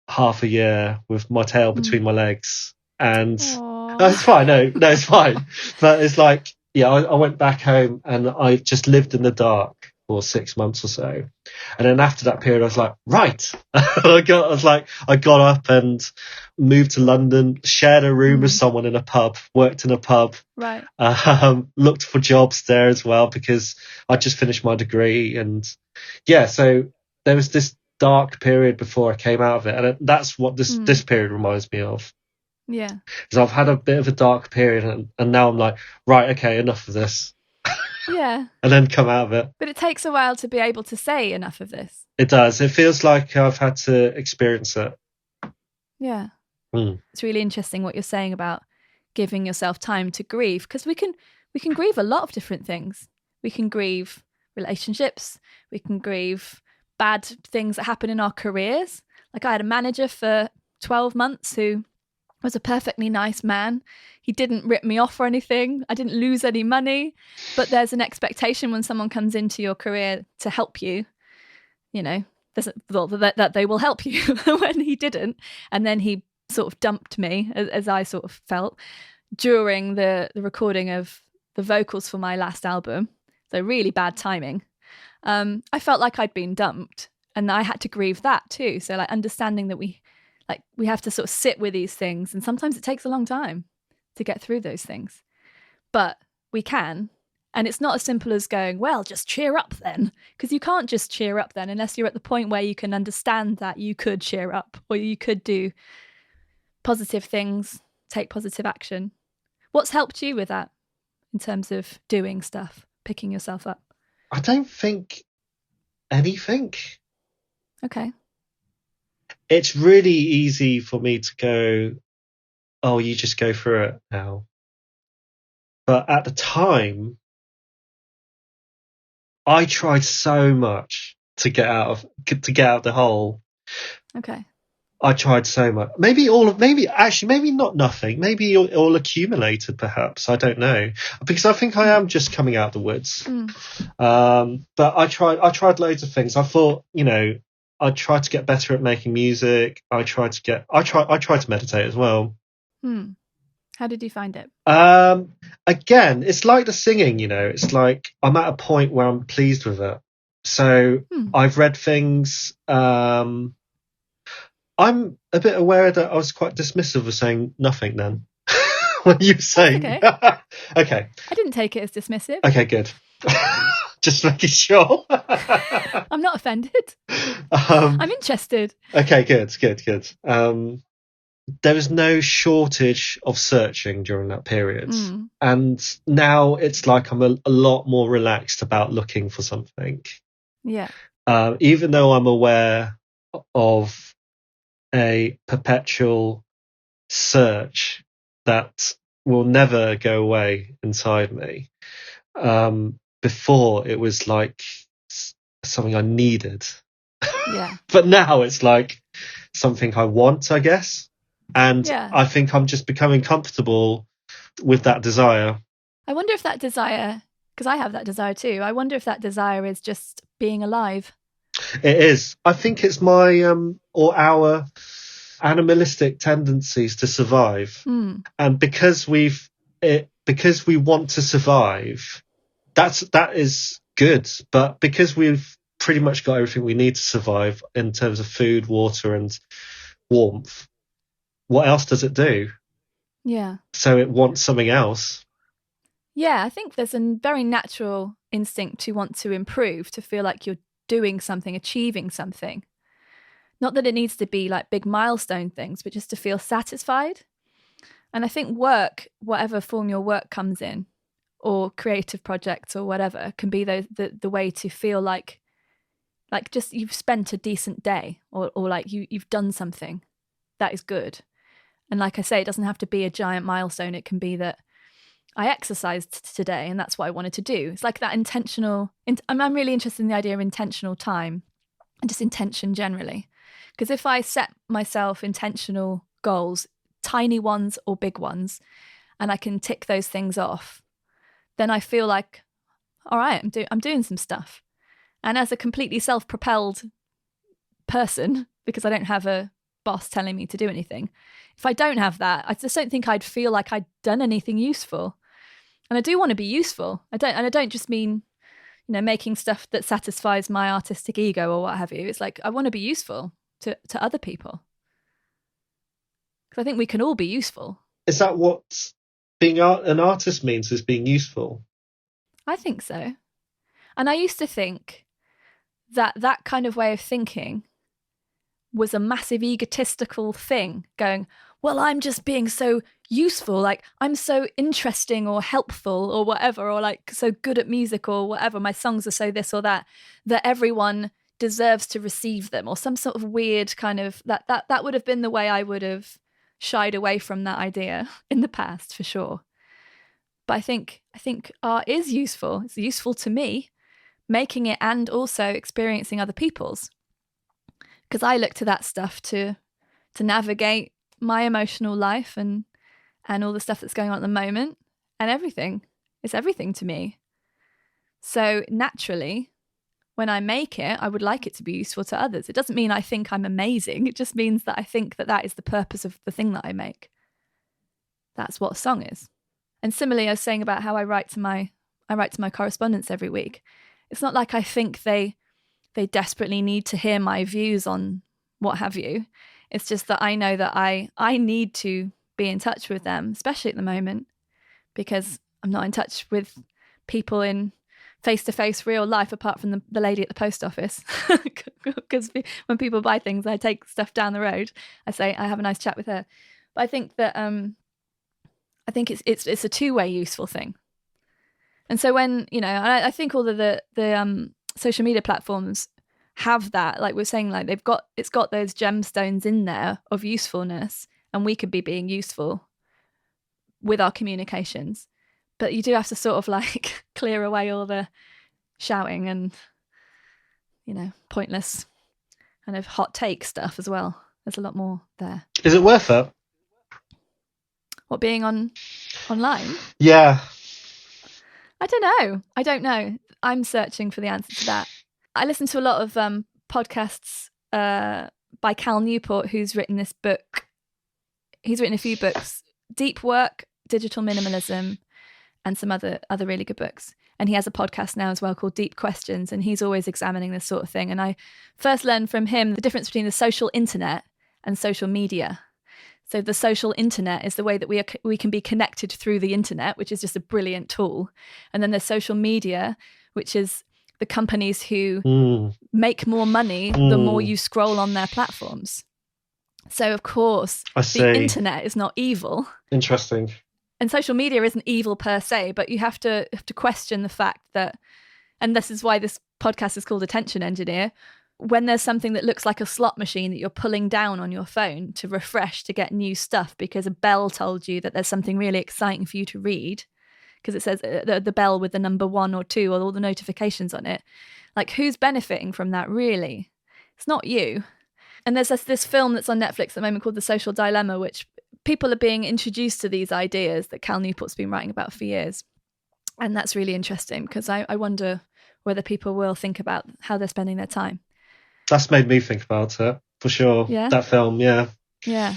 B: half a year with my tail between my legs, and no, it's fine. No, it's fine. But it's like, yeah, I went back home and I just lived in the dark for 6 months or so. And then after that period, I was like, right. I got up and moved to London, shared a room with someone in a pub, worked in a pub,
A: right.
B: Looked for jobs there as well because I just finished my degree. And yeah, so there was this dark period before I came out of it. And that's what this period reminds me of.
A: Yeah.
B: Because I've had a bit of a dark period and now I'm like, right, okay, enough of this.
A: Yeah.
B: And then come out of it.
A: But it takes a while to be able to say enough of this.
B: It does. It feels like I've had to experience it.
A: Yeah. It's really interesting what you're saying about giving yourself time to grieve, because we can grieve a lot of different things. We can grieve relationships. We can grieve bad things that happen in our careers. Like I had a manager for 12 months who was a perfectly nice man. He didn't rip me off or anything. I didn't lose any money. But there's an expectation when someone comes into your career to help you, that they will help you when he didn't. And then he sort of dumped me, as I sort of felt, during the recording of the vocals for my last album. So really bad timing. I felt like I'd been dumped and I had to grieve that too. So like understanding that we have to sort of sit with these things, and sometimes it takes a long time to get through those things, but we can. And it's not as simple as going, well, just cheer up then, because you can't just cheer up then unless you're at the point where you can understand that you could cheer up or you could do positive things, take positive action. What's helped you with that in terms of doing stuff, picking yourself up?
B: I don't think anything.
A: Okay.
B: It's really easy for me to go, oh, you just go through it now. But at the time, I tried so much to get out of the hole.
A: Okay.
B: I tried so much. Maybe not nothing. Maybe all accumulated, perhaps. I don't know. Because I think I am just coming out of the woods. But I tried loads of things. I thought, I tried to get better at making music. I tried to meditate as well.
A: How did you find it?
B: Again, it's like the singing, it's like I'm at a point where I'm pleased with it. So I've read things. I'm a bit aware that I was quite dismissive of saying nothing then. When you say
A: okay.
B: Okay.
A: I didn't take it as dismissive.
B: Okay, good. Just making sure.
A: I'm not offended. I'm interested.
B: Okay, good. There was no shortage of searching during that period. And now it's like I'm a lot more relaxed about looking for something.
A: Yeah.
B: Even though I'm aware of a perpetual search that will never go away inside me. Before it was like something I needed.
A: Yeah.
B: But now it's like something I want, I guess. And I think I'm just becoming comfortable with that desire.
A: I wonder if that desire, because I have that desire too, I wonder if that desire is just being alive.
B: It is. I think it's my or our animalistic tendencies to survive. And because we want to survive, that is good. But because we've pretty much got everything we need to survive in terms of food, water, and warmth, what else does it do?
A: Yeah.
B: So it wants something else.
A: Yeah, I think there's a very natural instinct to want to improve, to feel like you're doing something, achieving something. Not that it needs to be like big milestone things, but just to feel satisfied. And I think work, whatever form your work comes in, or creative projects or whatever, can be the way to feel like just you've spent a decent day, or like you've done something that is good. And like I say, it doesn't have to be a giant milestone. It can be that I exercised today and that's what I wanted to do. It's like that intentional, I'm really interested in the idea of intentional time and just intention generally. Because if I set myself intentional goals, tiny ones or big ones, and I can tick those things off, then I feel like, all right, I'm doing some stuff. And as a completely self-propelled person, because I don't have a boss telling me to do anything, if I don't have that, I just don't think I'd feel like I'd done anything useful. And I do want to be useful. I don't just mean, making stuff that satisfies my artistic ego or what have you. It's like I want to be useful to other people. Because I think we can all be useful.
B: Is that what being an artist means, is being useful?
A: I think so. And I used to think that kind of way of thinking was a massive egotistical thing, going, well, I'm just being so useful, like I'm so interesting or helpful or whatever, or like so good at music or whatever, my songs are so this or that everyone deserves to receive them, or some sort of weird kind of that would have been the way I would have shied away from that idea in the past, for sure. But I think art is useful. It's useful to me, making it and also experiencing other people's. Because I look to that stuff to navigate my emotional life and all the stuff that's going on at the moment, and everything. It's everything to me. So naturally, when I make it, I would like it to be useful to others. It doesn't mean I think I'm amazing. It just means that I think that is the purpose of the thing that I make. That's what a song is. And similarly, I was saying about how I write to my correspondents every week. It's not like I think they desperately need to hear my views on what have you. It's just that I know that I need to be in touch with them, especially at the moment, because I'm not in touch with people in face-to-face real life apart from the lady at the post office. Because when people buy things, I take stuff down the road. I say, I have a nice chat with her. But I think that it's a two-way useful thing. And so when, I think all of the social media platforms have that, like we're saying, like it's got those gemstones in there of usefulness, and we could be being useful with our communications. But you do have to sort of like clear away all the shouting and, pointless kind of hot take stuff as well. There's a lot more there.
B: Is it worth it?
A: What, being online?
B: Yeah.
A: I don't know. I'm searching for the answer to that. I listen to a lot of podcasts by Cal Newport, who's written this book. He's written a few books, Deep Work, Digital Minimalism, and some other really good books. And he has a podcast now as well called Deep Questions, and he's always examining this sort of thing. And I first learned from him the difference between the social internet and social media. So the social internet is the way that we can be connected through the internet, which is just a brilliant tool. And then there's social media, which is the companies who make more money the more you scroll on their platforms. So, of course, the internet is not evil.
B: Interesting.
A: And social media isn't evil per se, but you have to question the fact that, and this is why this podcast is called Attention Engineer, when there's something that looks like a slot machine that you're pulling down on your phone to refresh to get new stuff because a bell told you that there's something really exciting for you to read, because it says the bell with the number 1 or 2 or all the notifications on it. Like, who's benefiting from that, really? It's not you. And there's this film that's on Netflix at the moment called The Social Dilemma, which people are being introduced to these ideas that Cal Newport's been writing about for years. And that's really interesting, because I wonder whether people will think about how they're spending their time.
B: That's made me think about it, for sure.
A: Yeah?
B: That film, yeah.
A: Yeah.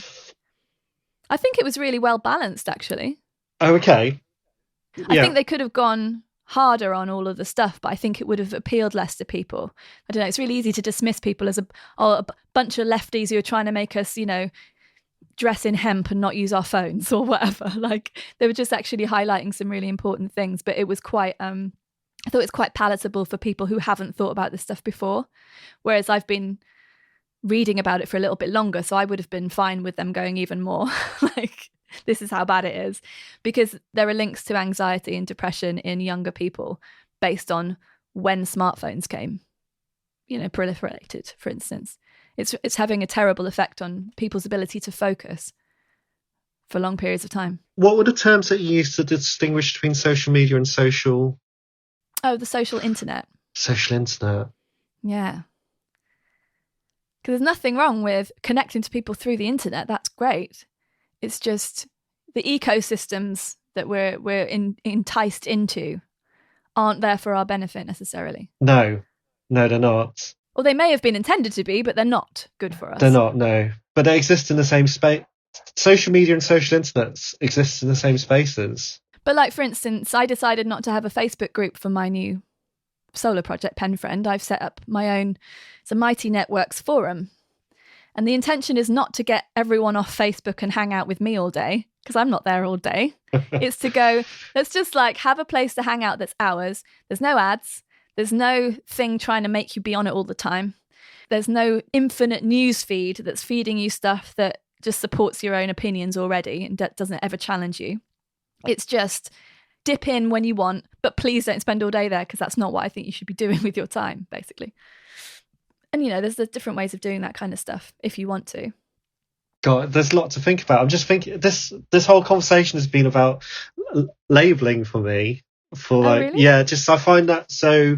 A: I think it was really well balanced, actually.
B: Oh, okay.
A: I think they could have gone harder on all of the stuff, but I think it would have appealed less to people. I don't know, it's really easy to dismiss people as a bunch of lefties who are trying to make us, dress in hemp and not use our phones or whatever. Like, they were just actually highlighting some really important things, but it was quite I thought it's quite palatable for people who haven't thought about this stuff before, whereas I've been reading about it for a little bit longer, so I would have been fine with them going even more like, this is how bad it is, because there are links to anxiety and depression in younger people based on when smartphones came, proliferated, for instance. It's having a terrible effect on people's ability to focus for long periods of time.
B: What were the terms that you used to distinguish between social media and social?
A: Oh, the social internet.
B: Social internet.
A: Yeah. Because there's nothing wrong with connecting to people through the internet. That's great. It's just the ecosystems that we're enticed into aren't there for our benefit necessarily.
B: No, they're not.
A: Or they may have been intended to be, but they're not good for us.
B: They're not, no. But they exist in the same space. Social media and social internet exist in the same spaces.
A: But like, for instance, I decided not to have a Facebook group for my new solo project, Penfriend. I've set up my own, it's a Mighty Networks forum. And the intention is not to get everyone off Facebook and hang out with me all day, because I'm not there all day. It's to go, let's just like have a place to hang out that's ours. There's no ads. There's no thing trying to make you be on it all the time. There's no infinite news feed that's feeding you stuff that just supports your own opinions already and doesn't ever challenge you. It's just dip in when you want, but please don't spend all day there, because that's not what I think you should be doing with your time, basically. And, there's different ways of doing that kind of stuff if you want to.
B: God, there's a lot to think about. I'm just thinking this whole conversation has been about labeling for me.
A: Really?
B: Yeah, just I find that so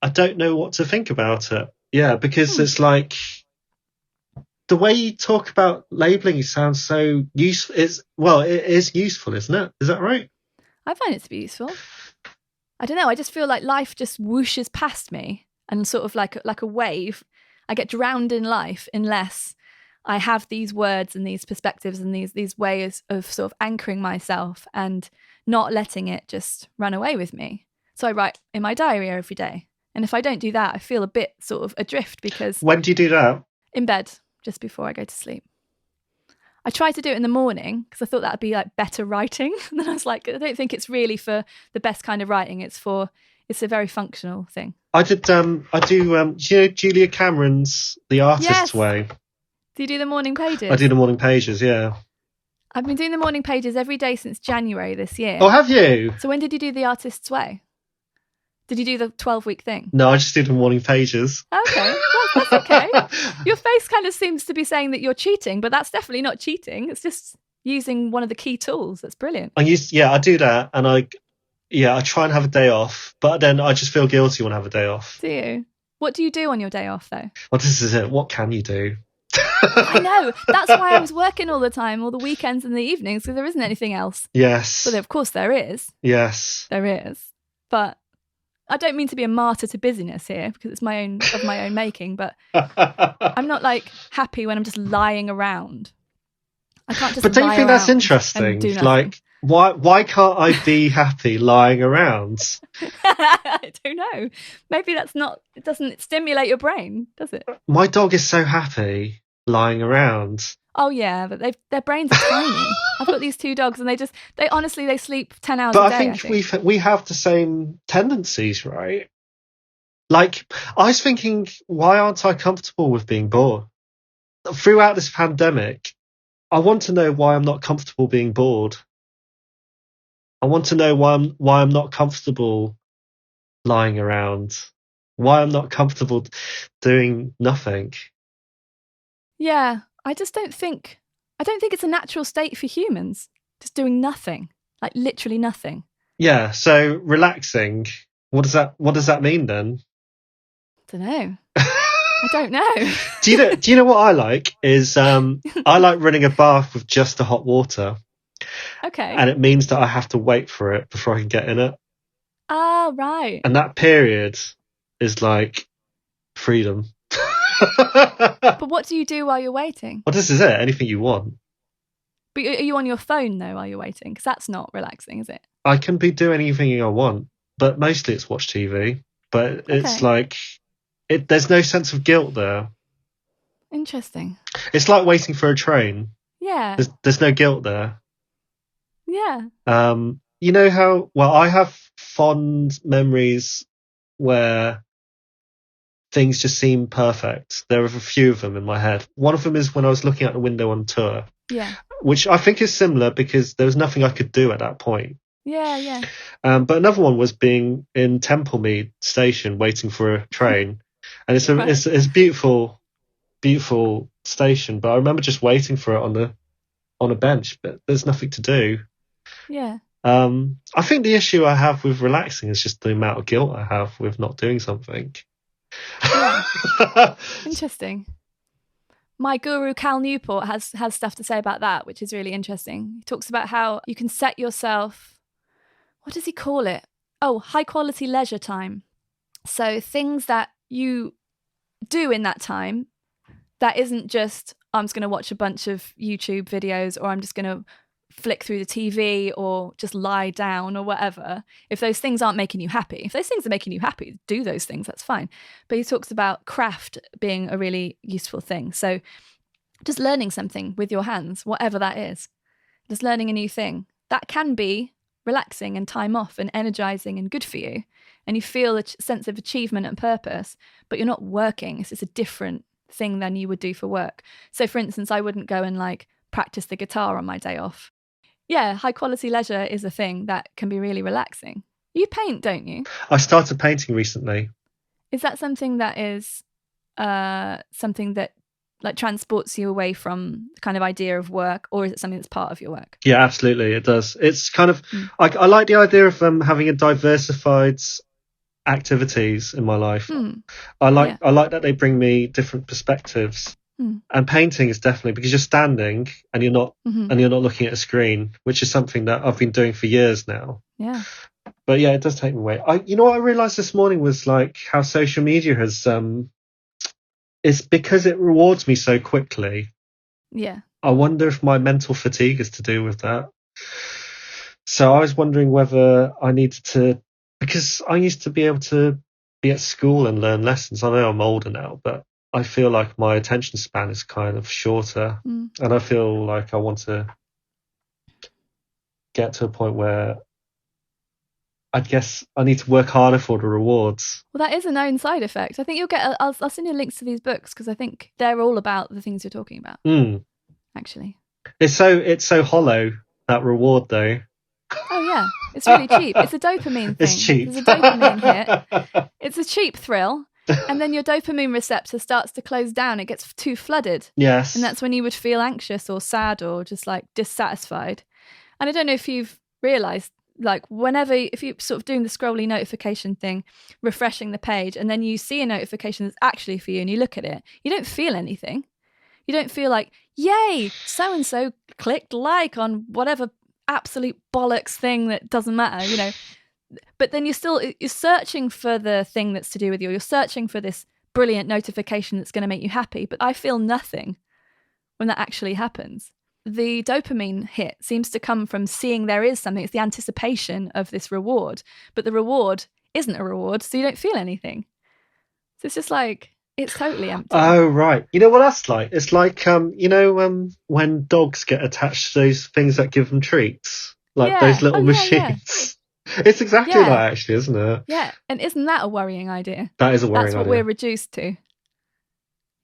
B: I don't know what to think about it. Yeah, because it's like the way you talk about labeling sounds so useful. It is useful, isn't it? Is that right?
A: I find it to be useful. I don't know. I just feel like life just whooshes past me, and sort of like a wave. I get drowned in life unless I have these words and these perspectives and these ways of sort of anchoring myself and not letting it just run away with me. So I write in my diary every day. And if I don't do that, I feel a bit sort of adrift, because...
B: When do you do that?
A: In bed, just before I go to sleep. I try to do it in the morning because I thought that would be like better writing. And then I was like, I don't think it's really for the best kind of writing. It's a very functional thing.
B: I do Julia Cameron's The Artist's Way?
A: Do you do the morning pages?
B: I do the morning pages, yeah.
A: I've been doing the morning pages every day since January this year.
B: Oh, have you?
A: So when did you do The Artist's Way? Did you do the 12-week thing?
B: No, I just did the morning pages.
A: Okay, well, that's okay. Your face kind of seems to be saying that you're cheating, but that's definitely not cheating. It's just using one of the key tools. That's brilliant.
B: I do that, and I try and have a day off, but then I just feel guilty when I have a day off.
A: Do you? What do you do on your day off, though?
B: Well, this is it. What can you do?
A: I know. That's why I was working all the time, all the weekends and the evenings, because there isn't anything else.
B: Yes.
A: But of course there is.
B: Yes.
A: There is. But I don't mean to be a martyr to busyness here, because it's of my own making, but I'm not like happy when I'm just lying around. I can't just. But
B: don't you think that's interesting? Like, why can't I be happy lying around?
A: I don't know. Maybe it doesn't stimulate your brain, does it?
B: My dog is so happy lying around.
A: Oh yeah, but their brains are tiny. I've got these two dogs, and they honestly sleep 10 hours
B: but
A: a day.
B: I think we have the same tendencies, right? Like, I was thinking, why aren't I comfortable with being bored? Throughout this pandemic, I want to know why I'm not comfortable being bored. I want to know why I'm not comfortable lying around. Why I'm not comfortable doing nothing.
A: Yeah, I don't think it's a natural state for humans, just doing nothing, like literally nothing.
B: Yeah, so relaxing. What does that mean then?
A: I don't know. I don't know.
B: Do you know what I like is I like running a bath with just the hot water.
A: Okay.
B: And it means that I have to wait for it before I can get in it.
A: Oh, right.
B: And that period is like freedom.
A: But what do you do while you're waiting?
B: Well, this is it. Anything you want.
A: But are you on your phone though while you're waiting? Because that's not relaxing, is it?
B: I can be doing anything I want. but mostly it's watch TV. But it's like, there's no sense of guilt there.
A: Interesting.
B: It's like waiting for a train.
A: Yeah.
B: There's no guilt there.
A: Yeah.
B: You know how, well, I have fond memories where things just seem perfect. There are a few of them in my head. One of them is when I was looking out the window on tour.
A: Yeah.
B: Which I think is similar because there was nothing I could do at that point.
A: Yeah, yeah.
B: But another one was being in Templemead station waiting for a train. And it's a beautiful, beautiful station. But I remember just waiting for it on a bench, but there's nothing to do.
A: Yeah.
B: I think the issue I have with relaxing is just the amount of guilt I have with not doing something.
A: Yeah. Interesting. My guru Cal Newport has stuff to say about that, which is really interesting. He talks about how you can set yourself, what does he call it? Oh, high quality leisure time. So things that you do in that time that isn't just, I'm just going to watch a bunch of YouTube videos, or I'm just going to flick through the TV or just lie down or whatever. If those things aren't making you happy, if those things are making you happy, do those things, that's fine. But he talks about craft being a really useful thing. So just learning something with your hands, whatever that is, just learning a new thing, that can be relaxing and time off and energizing and good for you. And you feel a sense of achievement and purpose, but you're not working. It's just a different thing than you would do for work. So for instance, I wouldn't go and like practice the guitar on my day off. Yeah, high quality leisure is a thing that can be really relaxing. You paint, don't you?
B: I started painting recently.
A: Is that something that is something that like transports you away from the kind of idea of work, or is it something that's part of your work?
B: Yeah, absolutely, it does. It's kind of I like the idea of having a diversified activities in my life. I like that they bring me different perspectives. And painting is definitely, because you're standing and you're not looking at a screen, which is something that I've been doing for years now.
A: Yeah.
B: But yeah, it does take me away. You know what I realized this morning was like how social media has it's because it rewards me so quickly.
A: Yeah.
B: I wonder if my mental fatigue is to do with that. So I was wondering whether I needed to, because I used to be able to be at school and learn lessons. I know I'm older now, but I feel like my attention span is kind of shorter, and I feel like I want to get to a point where I guess I need to work harder for the rewards.
A: Well, that is a known side effect. I think you'll get, I'll send you links to these books because I think they're all about the things you're talking about. Actually.
B: It's so hollow, that reward though.
A: Oh yeah, it's really cheap. It's a dopamine thing.
B: It's cheap.
A: It's a dopamine hit. It's a cheap thrill. And then your dopamine receptor starts to close down. It gets too flooded.
B: Yes.
A: And that's when you would feel anxious or sad or just like dissatisfied. And I don't know if you've realised, like if you're sort of doing the scrolly notification thing, refreshing the page, and then you see a notification that's actually for you and you look at it, you don't feel anything. You don't feel like, yay, so-and-so clicked like on whatever absolute bollocks thing that doesn't matter, you know. But then you're searching for the thing that's to do with you. You're searching for this brilliant notification that's going to make you happy. But I feel nothing when that actually happens. The dopamine hit seems to come from seeing there is something. It's the anticipation of this reward. But the reward isn't a reward, so you don't feel anything. So it's just like, it's totally empty.
B: Oh, right. You know what that's like? It's like, when dogs get attached to those things that give them treats. Like those little machines. Yeah. It's exactly that, actually, isn't it?
A: Yeah, and isn't that a worrying idea?
B: That is a worrying idea.
A: That's what we're reduced to.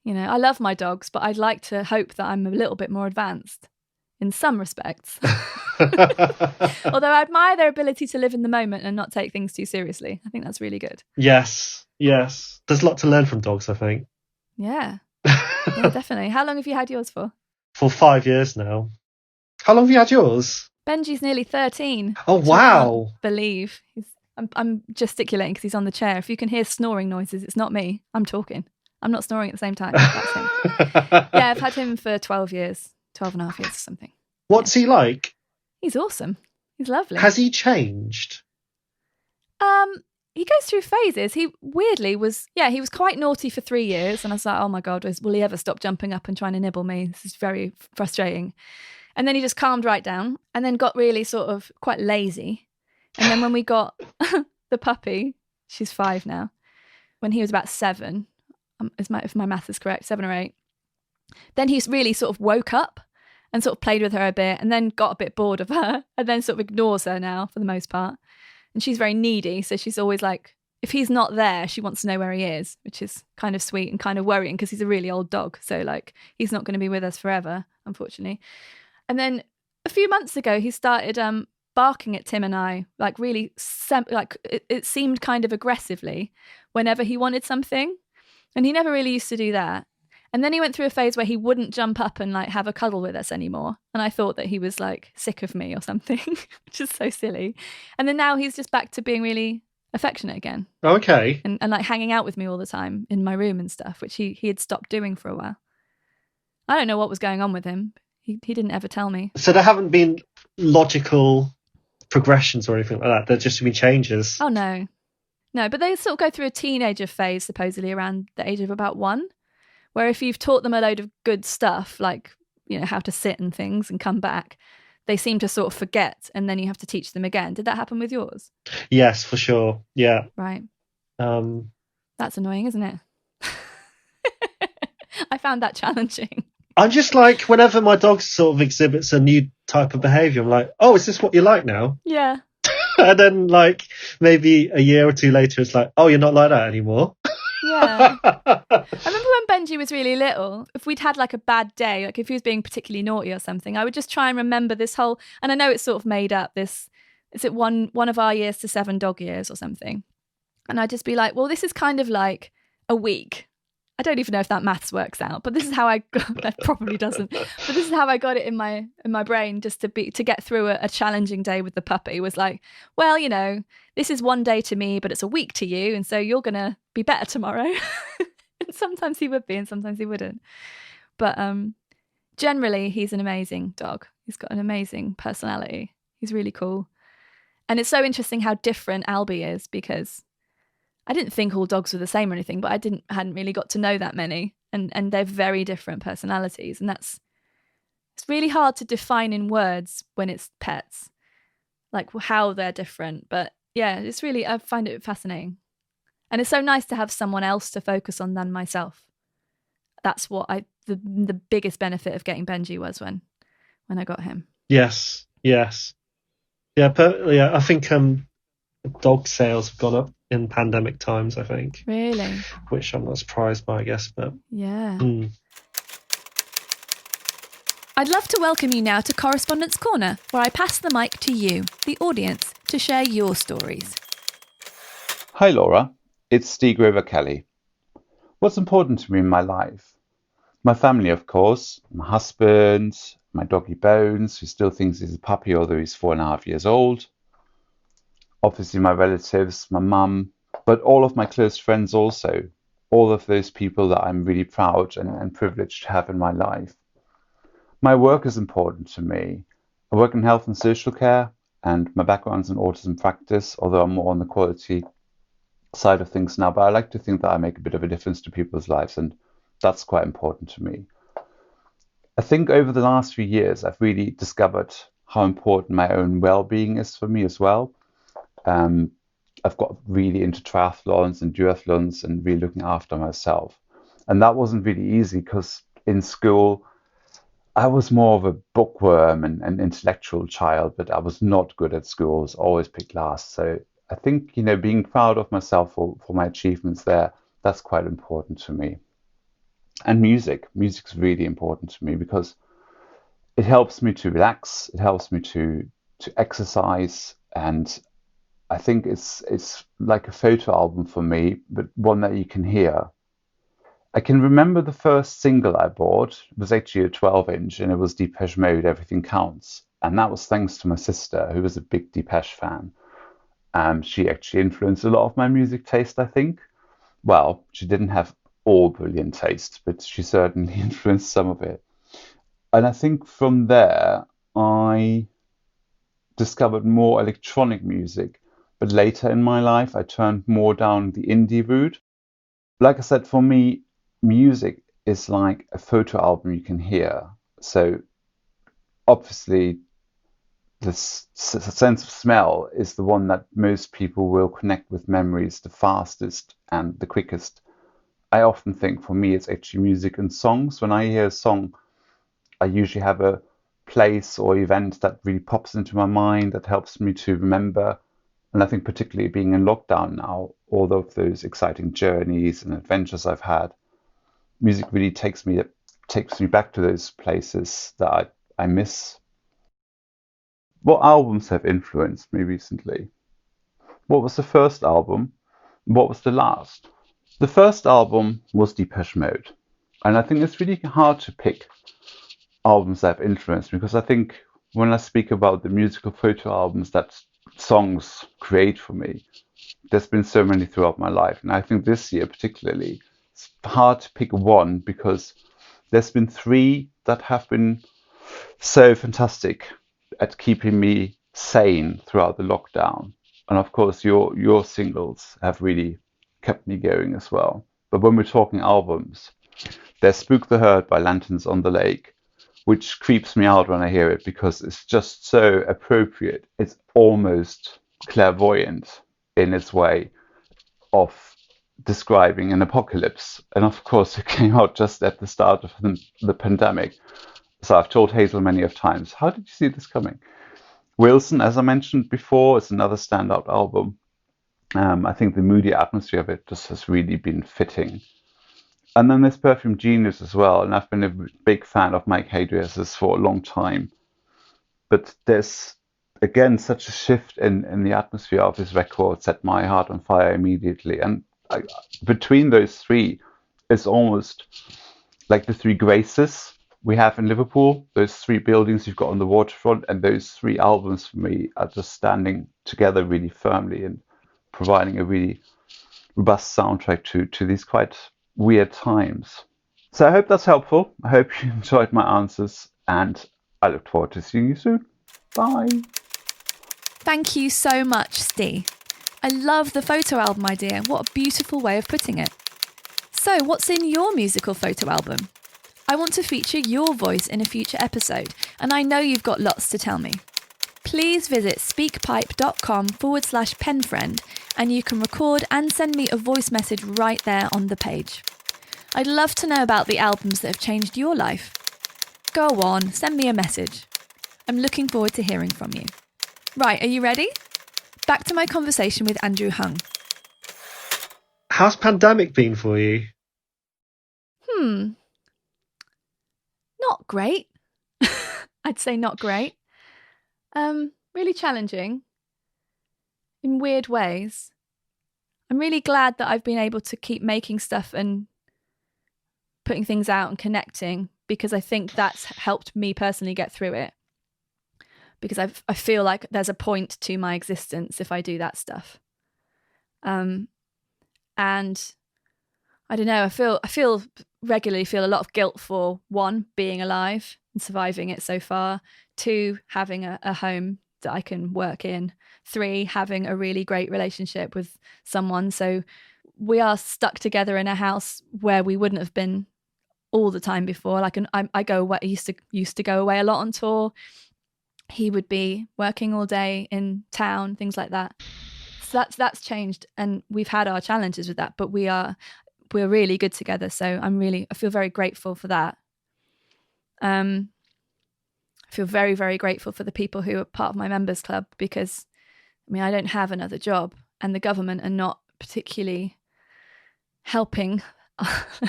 A: You know, I love my dogs, but I'd like to hope that I'm a little bit more advanced in some respects. Although I admire their ability to live in the moment and not take things too seriously. I think that's really good.
B: Yes. There's a lot to learn from dogs, I think.
A: Yeah. Yeah, definitely. How long have you had yours for?
B: For 5 years now. How long have you had yours?
A: Benji's nearly 13.
B: Oh, wow.
A: I can't believe. I'm gesticulating because he's on the chair. If you can hear snoring noises, it's not me. I'm talking. I'm not snoring at the same time. That's him. Yeah, I've had him for 12 years, 12 and a half years or something.
B: What's he like?
A: He's awesome. He's lovely.
B: Has he changed?
A: He goes through phases. He weirdly he was quite naughty for 3 years. And I was like, oh my God, will he ever stop jumping up and trying to nibble me? This is very frustrating. And then he just calmed right down and then got really sort of quite lazy. And then when we got the puppy, she's 5 now, when he was about 7, if my math is correct, 7 or 8, then he really sort of woke up and sort of played with her a bit and then got a bit bored of her and then sort of ignores her now for the most part. And she's very needy. So she's always like, if he's not there, she wants to know where he is, which is kind of sweet and kind of worrying because he's a really old dog. So like, he's not going to be with us forever, unfortunately. And then a few months ago, he started barking at Tim and I, like really, it seemed kind of aggressively whenever he wanted something. And he never really used to do that. And then he went through a phase where he wouldn't jump up and like have a cuddle with us anymore. And I thought that he was like sick of me or something, which is so silly. And then now he's just back to being really affectionate again.
B: Okay.
A: And like hanging out with me all the time in my room and stuff, which he had stopped doing for a while. I don't know what was going on with him. He didn't ever tell me.
B: So there haven't been logical progressions or anything like that. There's just been changes.
A: Oh, no. No, but they sort of go through a teenager phase, supposedly around the age of about 1, where if you've taught them a load of good stuff, like, you know, how to sit and things and come back, they seem to sort of forget and then you have to teach them again. Did that happen with yours?
B: Yes, for sure. Yeah.
A: Right. That's annoying, isn't it? I found that challenging.
B: I'm just like, whenever my dog sort of exhibits a new type of behaviour, I'm like, oh, is this what you like now?
A: Yeah.
B: And then like maybe a year or 2 later, it's like, oh, you're not like that anymore.
A: Yeah. I remember when Benji was really little, if we'd had like a bad day, like if he was being particularly naughty or something, I would just try and remember this whole, and I know it's sort of made up, this, is it one of our years to 7 dog years or something? And I'd just be like, well, this is kind of like a week. I don't even know if that maths works out, but this is how I got, that probably doesn't, but this is how I got it in my brain, just to get through a challenging day with the puppy. Was like, well, you know, this is 1 day to me, but it's a week to you, and so you're gonna be better tomorrow. And sometimes he would be and sometimes he wouldn't, but generally he's an amazing dog. He's got an amazing personality. He's really cool. And it's so interesting how different Albie is, because I didn't think all dogs were the same or anything, but hadn't really got to know that many, and they're very different personalities, and it's really hard to define in words when it's pets, like how they're different. But yeah, it's really, I find it fascinating, and it's so nice to have someone else to focus on than myself. That's what the biggest benefit of getting Benji was when I got him.
B: Yes, yeah, I think dog sales have gone up in pandemic times, I think.
A: Really?
B: Which I'm not surprised by, I guess, but
A: yeah. I'd love to welcome you now to Correspondence Corner, where I pass the mic to you, the audience, to share your stories.
C: Hi Laura, it's Steve River Kelly. What's important to me in my life? My family, of course, my husband, my doggy Bones, who still thinks he's a puppy although he's 4.5 years old. Obviously my relatives, my mum, but all of my close friends also. All of those people that I'm really proud and privileged to have in my life. My work is important to me. I work in health and social care, and my background's in autism practice, although I'm more on the quality side of things now. But I like to think that I make a bit of a difference to people's lives, and that's quite important to me. I think over the last few years, I've really discovered how important my own well-being is for me as well. I've got really into triathlons and duathlons and really looking after myself. And that wasn't really easy because in school, I was more of a bookworm and an intellectual child, but I was not good at school. I was always picked last. So I think, you know, being proud of myself for my achievements there, that's quite important to me. And music's really important to me because it helps me to relax. It helps me to exercise, and I think it's like a photo album for me, but one that you can hear. I can remember the first single I bought. It was actually a 12-inch, and it was Depeche Mode, Everything Counts. And that was thanks to my sister, who was a big Depeche fan. She actually influenced a lot of my music taste, I think. Well, she didn't have all brilliant taste, but she certainly influenced some of it. And I think from there, I discovered more electronic music. But later in my life, I turned more down the indie route. Like I said, for me, music is like a photo album you can hear. So obviously, sense of smell is the one that most people will connect with memories the fastest and the quickest. I often think for me it's actually music and songs. When I hear a song, I usually have a place or event that really pops into my mind that helps me to remember. And I think particularly being in lockdown now, all of those exciting journeys and adventures I've had, music really takes me back to those places that I miss. What albums have influenced me recently? What was the first album? What was the last? The first album was Depeche Mode. And I think it's really hard to pick albums that have influenced me, because I think when I speak about the musical photo albums that songs create for me, there's been so many throughout my life. And I think this year particularly, it's hard to pick one, because there's been three that have been so fantastic at keeping me sane throughout the lockdown. And of course, your singles have really kept me going as well. But when we're talking albums, there's Spook the Herd by Lanterns on the Lake, which creeps me out when I hear it, because it's just so appropriate. It's almost clairvoyant in its way of describing an apocalypse. And of course, it came out just at the start of the pandemic. So I've told Hazel many of times, how did you see this coming? Wilson, as I mentioned before, is another standout album. I think the moody atmosphere of it just has really been fitting. And then there's Perfume Genius as well, and I've been a big fan of Mike Hadrian's for a long time. But there's, again, such a shift in the atmosphere of his record, set my heart on fire immediately. And between those three, it's almost like the three graces we have in Liverpool, those three buildings you've got on the waterfront, and those three albums for me are just standing together really firmly and providing a really robust soundtrack to these quite weird times. So I hope that's helpful. I hope you enjoyed my answers, and I look forward to seeing you soon. Bye.
A: Thank you so much, Steve. I love the photo album idea. What a beautiful way of putting it. So, what's in your musical photo album? I want to feature your voice in a future episode, and I know you've got lots to tell me. Please visit speakpipe.com/penfriend, and you can record and send me a voice message right there on the page. I'd love to know about the albums that have changed your life. Go on, send me a message. I'm looking forward to hearing from you. Right, are you ready? Back to my conversation with Andrew Hung.
B: How's pandemic been for you?
A: Not great. I'd say not great. Really challenging in weird ways. I'm really glad that I've been able to keep making stuff and putting things out and connecting, because I think that's helped me personally get through it. Because I feel like there's a point to my existence if I do that stuff. And I don't know, I regularly feel a lot of guilt for, one, being alive and surviving it so far, two, having a home that I can work in, three, having a really great relationship with someone. So we are stuck together in a house where we wouldn't have been all the time before. Like, I go away, used to go away a lot on tour. He would be working all day in town, things like that. So that's changed, and we've had our challenges with that, but we're really good together. So I feel very grateful for that. I feel very, very grateful for the people who are part of my members club, because I don't have another job, and the government are not particularly helping,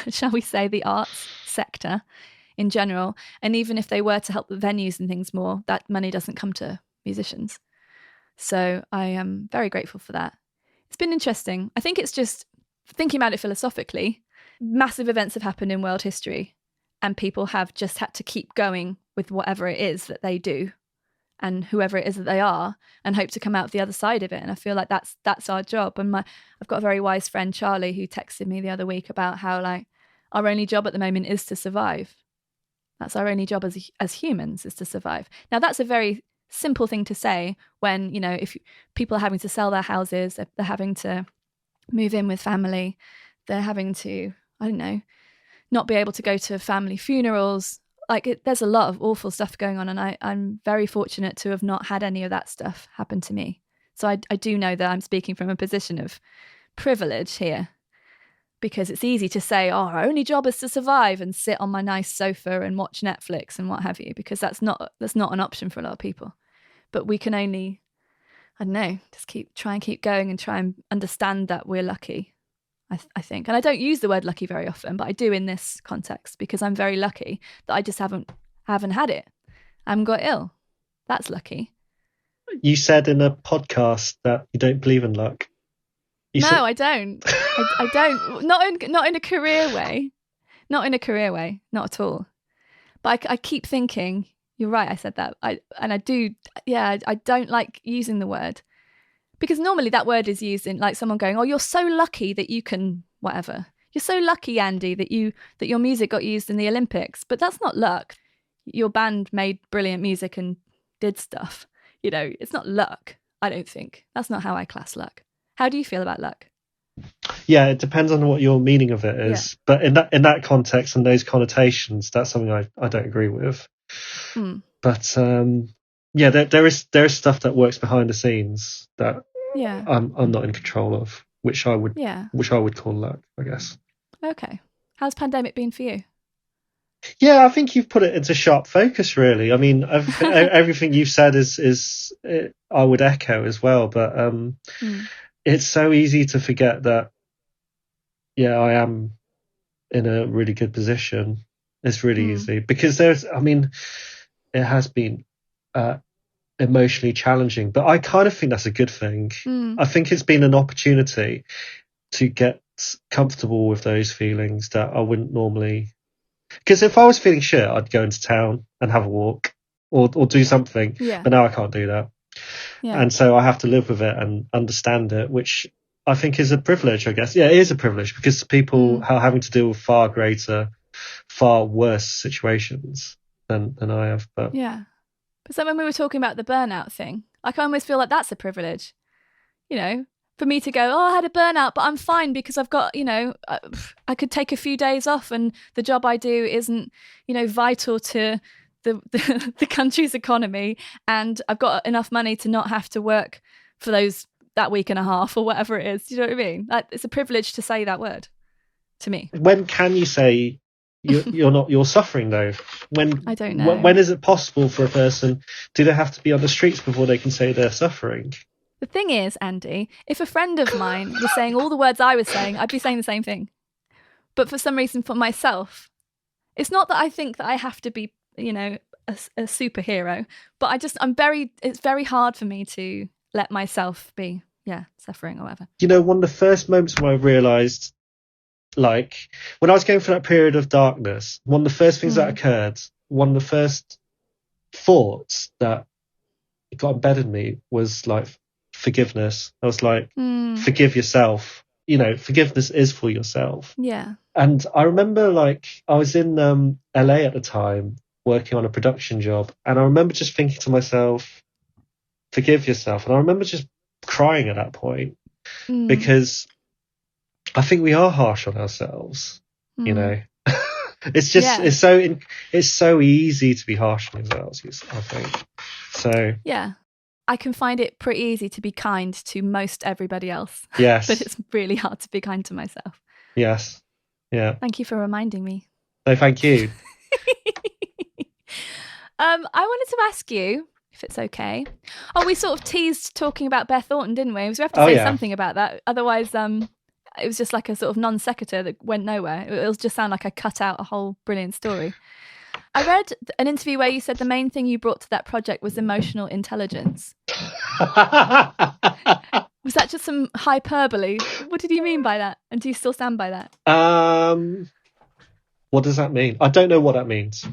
A: shall we say, the arts sector in general. And even if they were to help the venues and things more, that money doesn't come to musicians. So I am very grateful for that. It's been interesting. I think it's just thinking about it philosophically. Massive events have happened in world history, and people have just had to keep going with whatever it is that they do and whoever it is that they are, and hope to come out the other side of it. And I feel like that's our job. And I've got a very wise friend, Charlie, who texted me the other week about how, like, our only job at the moment is to survive. That's our only job as humans, is to survive. Now, that's a very simple thing to say when, if people are having to sell their houses, they're having to move in with family, they're having to, not be able to go to family funerals, there's a lot of awful stuff going on, and I'm very fortunate to have not had any of that stuff happen to me. So I do know that I'm speaking from a position of privilege here, because it's easy to say, oh, our only job is to survive and sit on my nice sofa and watch Netflix and what have you, because that's not an option for a lot of people. But we can only, I don't know, just try and keep going and try and understand that we're lucky, I think. And I don't use the word lucky very often, but I do in this context, because I'm very lucky that I just haven't had it. I haven't got ill. That's lucky.
B: You said in a podcast that you don't believe in luck.
A: I don't. I don't. Not in a career way. Not in a career way. Not at all. But I keep thinking, you're right, I said that. I do. Yeah, I don't like using the word, because normally that word is used in like someone going, oh, you're so lucky that you can whatever. You're so lucky, Andy, that your music got used in the Olympics. But that's not luck. Your band made brilliant music and did stuff. It's not luck, I don't think. That's not how I class luck. How do you feel about luck? Yeah,
B: it depends on what your meaning of it is. Yeah. But in that context and those connotations, that's something I don't agree with. But there is stuff that works behind the scenes that I'm not in control of, which I would call luck, I guess. Okay.
A: How's pandemic been for you?
B: Yeah, I think you've put it into sharp focus, really. I mean, everything you've said is I would echo as well. But it's so easy to forget that, I am in a really good position. It's really easy, because it has been emotionally challenging, but I kind of think that's a good thing. I think it's been an opportunity to get comfortable with those feelings that I wouldn't normally. Because if I was feeling shit, I'd go into town and have a walk or do something. Yeah. But now I can't do that. Yeah. And so I have to live with it and understand it, which I think is a privilege, I guess. Yeah, it is a privilege, because people are having to deal with far greater, far worse situations than I have. But
A: yeah. But so when we were talking about the burnout thing, I almost feel like that's a privilege, for me to go, I had a burnout, but I'm fine because I've got, I could take a few days off, and the job I do isn't, vital to the country's economy, and I've got enough money to not have to work for that week and a half or whatever it is. Do you know what I mean? It's a privilege to say that word to me.
B: When can you say you're suffering though?
A: I don't know.
B: When is it possible for a person? Do they have to be on the streets before they can say they're suffering?
A: The thing is, Andy, if a friend of mine was saying all the words I was saying, I'd be saying the same thing. But for some reason, for myself, it's not that I think that I have to be, a superhero, but it's very hard for me to let myself be, suffering or whatever.
B: One of the first moments when I realised, like, when I was going through that period of darkness, one of the first things that occurred, one of the first thoughts that got embedded in me was like, forgiveness. I was like, forgive yourself. Forgiveness is for yourself.
A: Yeah.
B: And I remember, like, I was in LA at the time working on a production job, and I remember just thinking to myself, forgive yourself. And I remember just crying at that point, because I think we are harsh on ourselves. It's just it's so easy to be harsh on ourselves, I think. So
A: yeah. I can find it pretty easy to be kind to most everybody else.
B: Yes.
A: But it's really hard to be kind to myself.
B: Yes. Yeah.
A: Thank you for reminding me.
B: No, thank you.
A: I wanted to ask you, if it's okay. Oh, we sort of teased talking about Beth Orton, didn't we? So we have to say something about that. Otherwise, it was just like a sort of non sequitur that went nowhere. It'll just sound like I cut out a whole brilliant story. I read an interview where you said the main thing you brought to that project was emotional intelligence. Was that just some hyperbole? What did you mean by that? And do you still stand by that?
B: What does that mean? I don't know what that means.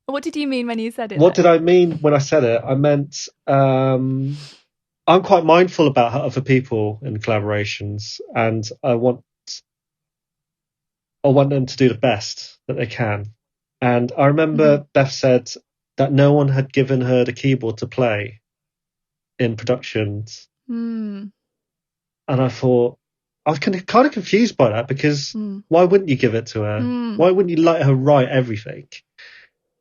A: What did you mean when you said it?
B: What did I mean when I said it? I meant I'm quite mindful about other people in collaborations, and I want them to do the best that they can. And I remember Beth said that no one had given her the keyboard to play in productions. And I thought, I was kind of confused by that, because why wouldn't you give it to her? Why wouldn't you let her write everything?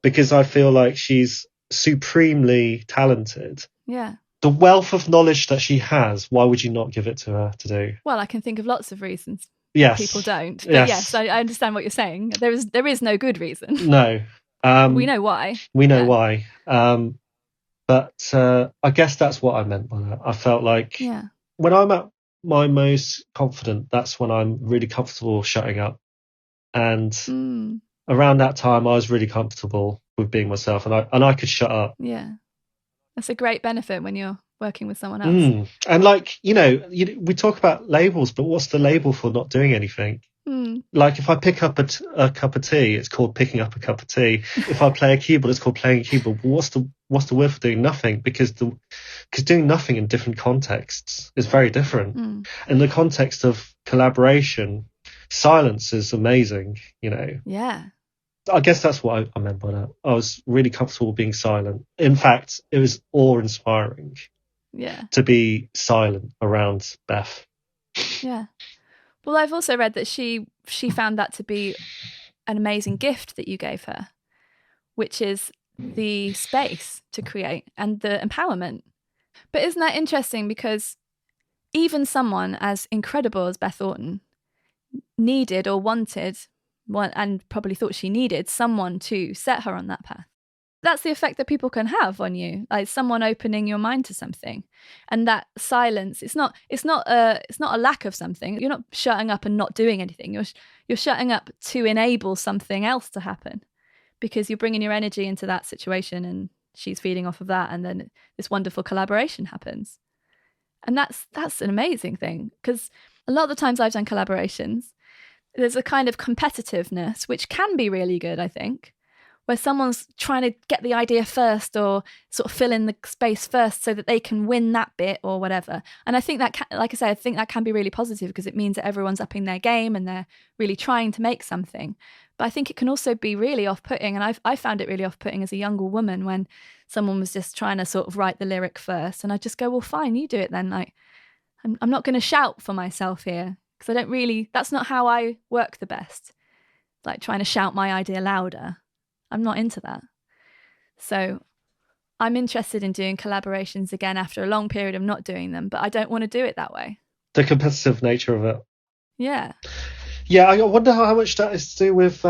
B: because I feel like she's supremely talented.
A: Yeah.
B: The wealth of knowledge that she has, why would you not give it to her to do?
A: Well, I can think of lots of reasons.
B: Yes.
A: People don't. But yes, I understand what you're saying. There is no good reason.
B: No.
A: We know why.
B: We know why. But I guess that's what I meant by that. I felt like when I'm at my most confident, that's when I'm really comfortable shutting up. And around that time, I was really comfortable with being myself, and I could shut up.
A: Yeah. That's a great benefit when you're working with someone else.
B: And like, we talk about labels, but what's the label for not doing anything? Like if I pick up a cup of tea, it's called picking up a cup of tea. If I play a keyboard, it's called playing a keyboard. But what's the word for doing nothing? Because doing nothing in different contexts is very different. In the context of collaboration, silence is amazing,
A: Yeah.
B: I guess that's what I meant by that. I was really comfortable being silent. In fact, it was awe-inspiring to be silent around Beth.
A: Yeah. Well, I've also read that she found that to be an amazing gift that you gave her, which is the space to create and the empowerment. But isn't that interesting? Because even someone as incredible as Beth Orton needed or wanted, and probably thought she needed, someone to set her on that path. That's the effect that people can have on you, like someone opening your mind to something. And that silence, it's not a lack of something. You're not shutting up and not doing anything. You're shutting up to enable something else to happen, because you're bringing your energy into that situation and she's feeding off of that, and then this wonderful collaboration happens. And that's an amazing thing, because a lot of the times I've done collaborations, there's a kind of competitiveness, which can be really good, I think, where someone's trying to get the idea first or sort of fill in the space first so that they can win that bit or whatever. And I think that, like I say, I think that can be really positive, because it means that everyone's upping their game and they're really trying to make something. But I think it can also be really off-putting. And I found it really off-putting as a younger woman when someone was just trying to sort of write the lyric first. And I just go, well, fine, you do it then. Like, I'm not going to shout for myself here, because that's not how I work the best. Like trying to shout my idea louder. I'm not into that. So I'm interested in doing collaborations again after a long period of not doing them, but I don't want to do it that way.
B: The competitive nature of it.
A: Yeah.
B: Yeah, I wonder how much that is to do with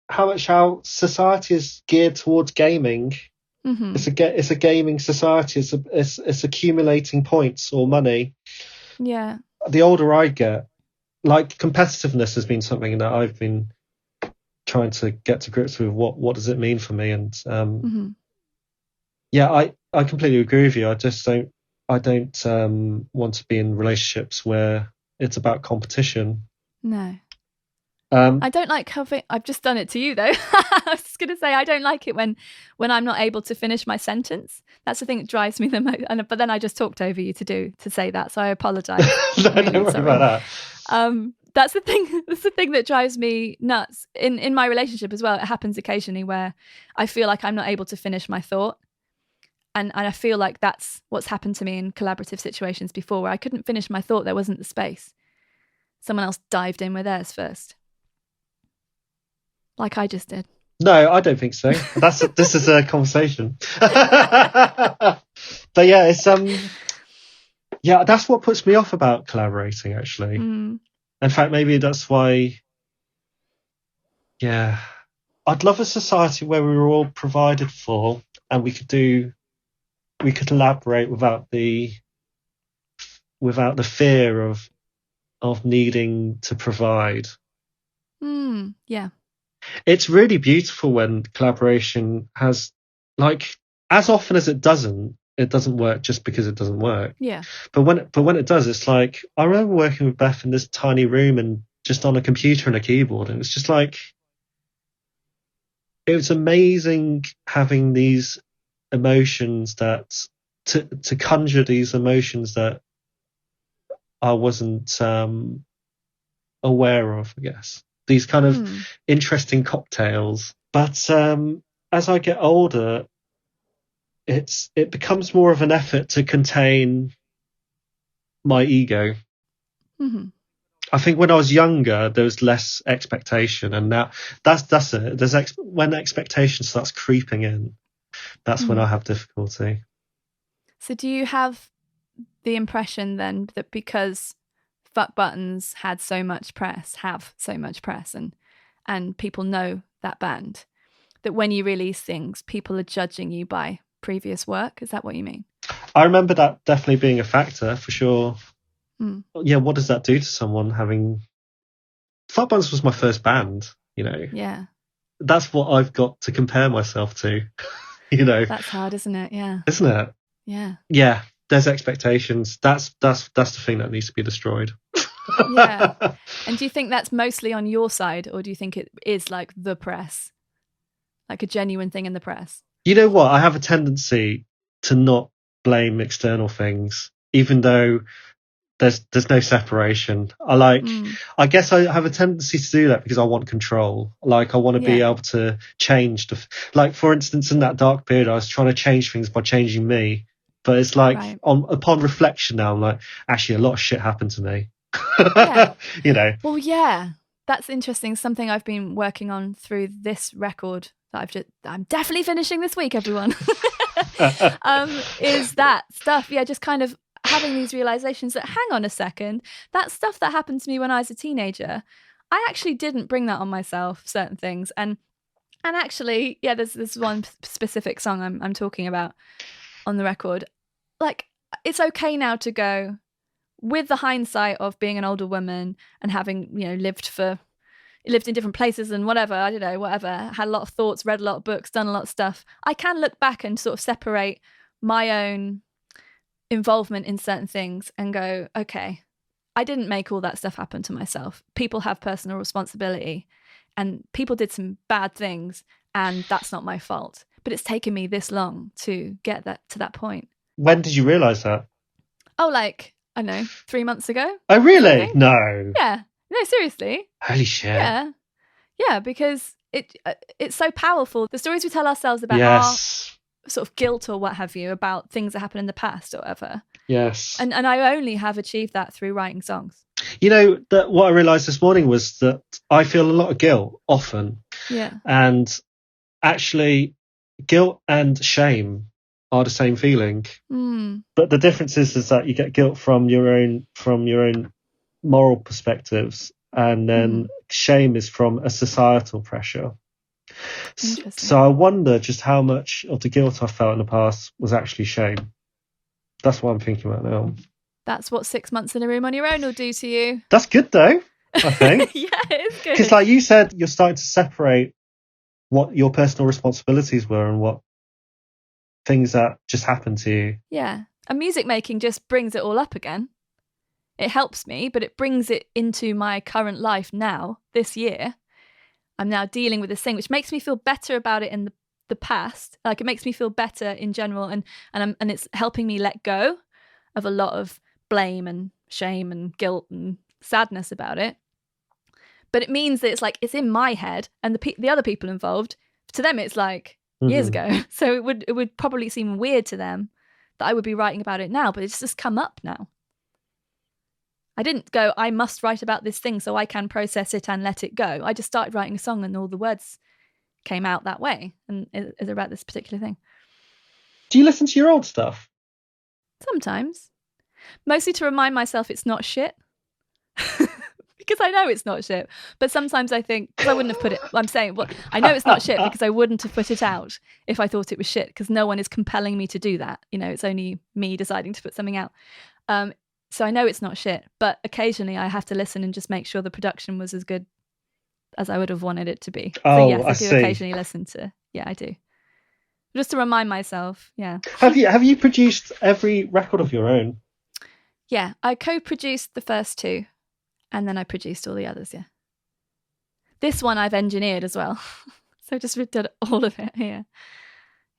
B: how society is geared towards gaming.
A: Mm-hmm.
B: It's a gaming society. It's accumulating points or money.
A: Yeah.
B: The older I get, like, competitiveness has been something that I've been trying to get to grips with. What does it mean for me? And yeah, I completely agree with you. I just don't want to be in relationships where it's about competition.
A: No. I don't like having. I've just done it to you, though. I was just going to say I don't like it when I'm not able to finish my sentence. That's the thing that drives me the most. But then I just talked over you to say that, so I apologise.
B: No, don't worry about that.
A: That's the thing. That's the thing that drives me nuts in my relationship as well. It happens occasionally where I feel like I'm not able to finish my thought, and I feel like that's what's happened to me in collaborative situations before, where I couldn't finish my thought. There wasn't the space. Someone else dived in with theirs first. Like I just did.
B: No, I don't think so. This is a conversation. But yeah, it's yeah, that's what puts me off about collaborating, actually. In fact, maybe that's why, yeah, I'd love a society where we were all provided for and we could collaborate without the fear of needing to provide.
A: Yeah.
B: It's really beautiful when collaboration has, like, as often as it doesn't work just because it doesn't work.
A: Yeah.
B: But when it does, it's like, I remember working with Beth in this tiny room and just on a computer and a keyboard, and it's just like, it was amazing having these emotions to conjure these emotions that I wasn't aware of, I guess. These kind of interesting cocktails. But as I get older, it becomes more of an effort to contain my ego. I think when I was younger, there was less expectation, and now that's it. When expectation starts creeping in, that's when I have difficulty.
A: So do you have the impression then that because Fuck Buttons have so much press, and people know that band, that when you release things, people are judging you by previous work? Is that what you mean?
B: I remember that definitely being a factor for sure. Yeah, what does that do to someone having... Fuck Buttons was my first band, you know.
A: Yeah.
B: That's what I've got to compare myself to, you know.
A: That's hard, isn't it? Yeah.
B: Isn't it?
A: Yeah.
B: Yeah, there's expectations. That's the thing that needs to be destroyed.
A: Yeah. And do you think that's mostly on your side, or do you think it is like the press? Like a genuine thing in the press?
B: You know what? I have a tendency to not blame external things, even though there's no separation. I guess I have a tendency to do that because I want control. Like I want to be able to change like for instance, in that dark period, I was trying to change things by changing me. But it's like upon reflection now, I'm like, actually a lot of shit happened to me.
A: Yeah.
B: You know.
A: Well, yeah. That's interesting. Something I've been working on through this record that I'm definitely finishing this week, everyone. Is that stuff. Yeah, just kind of having these realizations that, hang on a second, that stuff that happened to me when I was a teenager, I actually didn't bring that on myself, certain things. And actually, yeah, there's one specific song I'm talking about on the record. Like, it's okay now to go, with the hindsight of being an older woman and having, you know, lived in different places and whatever, I don't know, whatever, had a lot of thoughts, read a lot of books, done a lot of stuff. I can look back and sort of separate my own involvement in certain things and go, okay, I didn't make all that stuff happen to myself. People have personal responsibility and people did some bad things and that's not my fault. But it's taken me this long to get to that point.
B: When did you realise that?
A: Oh, like, I don't know, 3 months ago.
B: Oh, really? No.
A: Yeah. No, seriously.
B: Holy shit.
A: Yeah. Yeah, because it's so powerful. The stories we tell ourselves about our sort of guilt or what have you, about things that happened in the past or whatever.
B: Yes.
A: And I only have achieved that through writing songs.
B: You know, that what I realised this morning was that I feel a lot of guilt often.
A: Yeah. And
B: actually, guilt and shame are the same feeling. But the difference is that you get guilt from your own moral perspectives, and then shame is from a societal pressure. So I wonder just how much of the guilt I felt in the past was actually shame. That's what I'm thinking about now. That's
A: what 6 months in a room on your own will do to you.
B: That's good though, I think.
A: Yeah, it's good.
B: Because like you said, you're starting to separate what your personal responsibilities were and what things that just happened to you.
A: Yeah. And music making just brings it all up again. It helps me, but it brings it into my current life now, this year. I'm now dealing with this thing, which makes me feel better about it in the past. Like, it makes me feel better in general, and it's helping me let go of a lot of blame and shame and guilt and sadness about it. But it means that it's in my head, and the other people involved, to them it's like years ago. So it would probably seem weird to them that I would be writing about it now, but it's just come up now. I didn't go, I must write about this thing so I can process it and let it go. I just started writing a song and all the words came out that way, and it's about this particular thing.
B: Do you listen to your old stuff?
A: Sometimes. Mostly to remind myself it's not shit. Because I know it's not shit. But sometimes I think, because I wouldn't have put it, I'm saying, well, I know it's not shit because I wouldn't have put it out if I thought it was shit, because no one is compelling me to do that. You know, it's only me deciding to put something out. So I know it's not shit, but occasionally I have to listen and just make sure the production was as good as I would have wanted it to be.
B: Oh,
A: so yes, I do
B: see.
A: Occasionally listen to, yeah, I do. Just to remind myself, yeah.
B: Have you produced every record of your own?
A: Yeah, I co-produced the first two, and then I produced all the others, yeah. This one I've engineered as well. So just did all of it, yeah.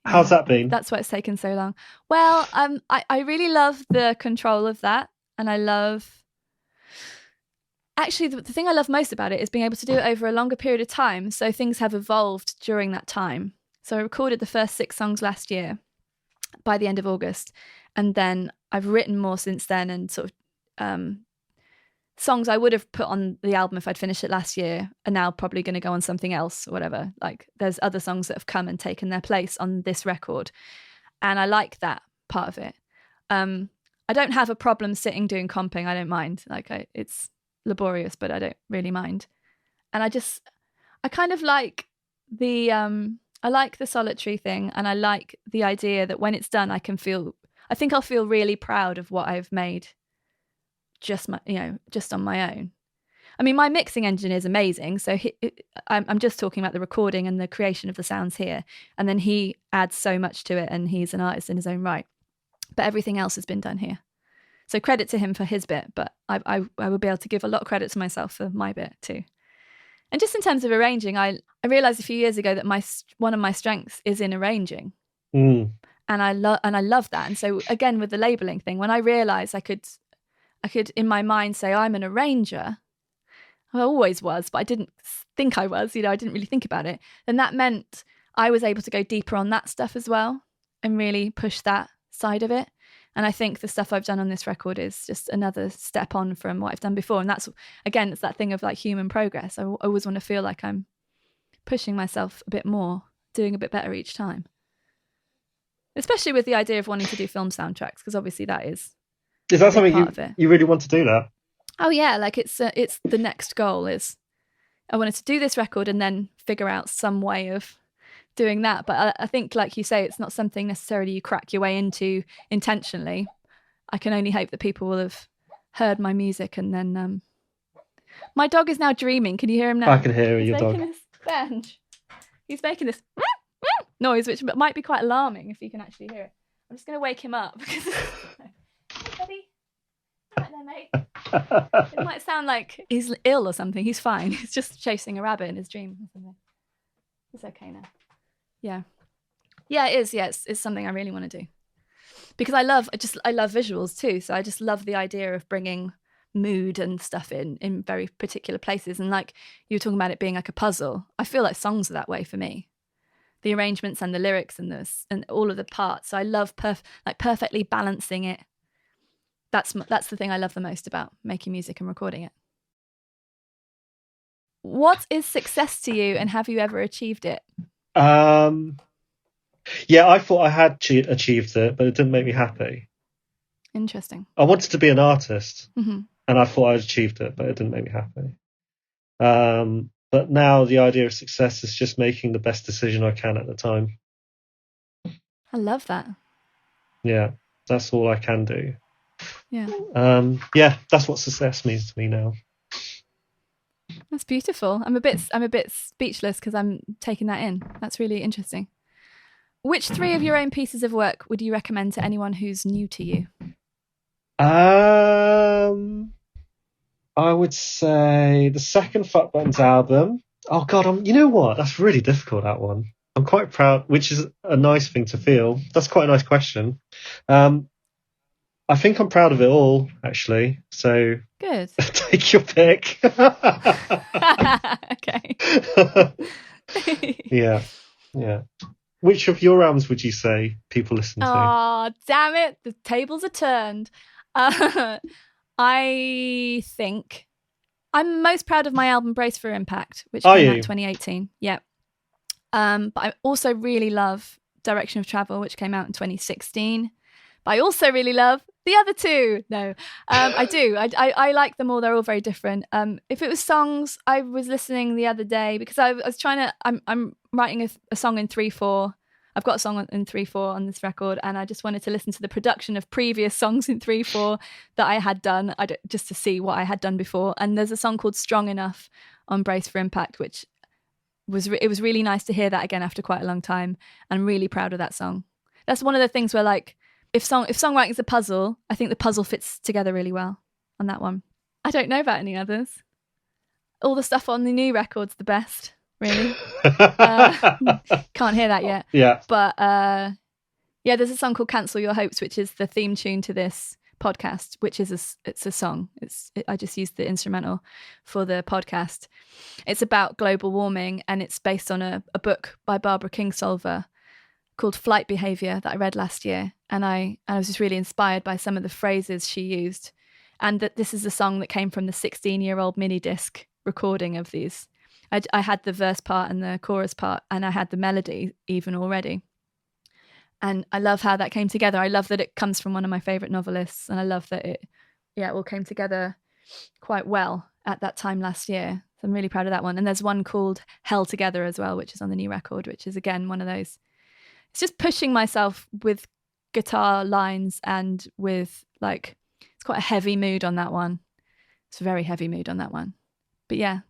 B: How's that been?
A: That's why it's taken so long. Well, I really love the control of that. And I love... Actually, the thing I love most about it is being able to do it over a longer period of time. So things have evolved during that time. So I recorded the first 6 songs last year by the end of August. And then I've written more since then and sort of songs I would have put on the album if I'd finished it last year are now probably going to go on something else or whatever. Like there's other songs that have come and taken their place on this record. And I like that part of it. I don't have a problem sitting doing comping. I don't mind. Like it's laborious, but I don't really mind. And I kind of like I like the solitary thing, and I like the idea that when it's done, I think I'll feel really proud of what I've made just on my own. I mean, my mixing engineer is amazing. So I'm just talking about the recording and the creation of the sounds here. And then he adds so much to it, and he's an artist in his own right. But everything else has been done here. So credit to him for his bit, but I will be able to give a lot of credit to myself for my bit too. And just in terms of arranging, I realised a few years ago that one of my strengths is in arranging. And I love that. And so again, with the labelling thing, when I realised I could in my mind say I'm an arranger, I always was, but I didn't think I was, I didn't really think about it. Then that meant I was able to go deeper on that stuff as well and really push that side of it. And I think the stuff I've done on this record is just another step on from what I've done before. And that's, again, it's that thing of like human progress. I always want to feel like I'm pushing myself a bit more, doing a bit better each time. Especially with the idea of wanting to do film soundtracks, because obviously that is
B: that something you really want to do that?
A: Oh yeah, like it's the next goal is I wanted to do this record and then figure out some way of doing that. But I think, like you say, it's not something necessarily you crack your way into intentionally. I can only hope that people will have heard my music and then my dog is now dreaming. Can you hear him now?
B: I can hear your dog.
A: He's making this noise, which might be quite alarming if you can actually hear it. I'm just going to wake him up because hey, buddy. Right there, mate. It might sound like he's ill or something. He's fine. He's just chasing a rabbit in his dream or something. It's okay now. Yeah, it is. Yeah, it's something I really want to do because I love visuals too. So I just love the idea of bringing mood and stuff in very particular places. And like you were talking about it being like a puzzle, I feel like songs are that way for me. The arrangements and the lyrics and all of the parts. So I love perfectly balancing it. That's the thing I love the most about making music and recording it. What is success to you, and have you ever achieved it?
B: Yeah, I thought I had achieved it, but it didn't make me happy.
A: Interesting.
B: I wanted to be an artist,
A: mm-hmm.
B: and I thought I'd achieved it, but it didn't make me happy. But now the idea of success is just making the best decision I can at the time.
A: I love that.
B: Yeah, that's all I can do.
A: Yeah.
B: Yeah, that's what success means to me now.
A: That's beautiful. I'm a bit speechless because I'm taking that in. That's really interesting. Which 3 of your own pieces of work would you recommend to anyone who's new to you?
B: I would say the second Fuck Buttons album. Oh God, you know what? That's really difficult, that one. I'm quite proud, which is a nice thing to feel. That's quite a nice question. I think I'm proud of it all, actually. So
A: good.
B: Take your pick.
A: Okay.
B: Yeah. Which of your albums would you say people listen to?
A: Oh, damn it. The tables are turned. I think I'm most proud of my album Brace for Impact, which came out in 2018. Yeah. But I also really love Direction of Travel, which came out in 2016. But I also really love the other 2. No, I do. I like them all. They're all very different. If it was songs, I was listening the other day because I was trying to. I'm writing a song in 3/4. I've got a song in 3/4 on this record, and I just wanted to listen to the production of previous songs in 3/4 that I had done, just to see what I had done before. And there's a song called "Strong Enough" on Brace for Impact, which was really nice to hear that again after quite a long time. I'm really proud of that song. That's one of the things where like. If songwriting is a puzzle, I think the puzzle fits together really well on that one. I don't know about any others. All the stuff on the new record's the best, really. Can't hear that yet.
B: Yeah.
A: But yeah, there's a song called "Cancel Your Hopes," which is the theme tune to this podcast, which is it's a song. I just used the instrumental for the podcast. It's about global warming, and it's based on a book by Barbara Kingsolver called Flight Behaviour that I read last year. And I was just really inspired by some of the phrases she used. and that this is a song that came from the 16-year-old mini disc recording of these. I had the verse part and the chorus part, and I had the melody even already. And I love how that came together. I love that it comes from one of my favourite novelists, and I love that it all came together quite well at that time last year. So I'm really proud of that one. And there's one called Hell Together as well, which is on the new record, which is again one of those. It's just pushing myself with guitar lines and with like, it's quite a heavy mood on that one. It's a very heavy mood on that one. But yeah.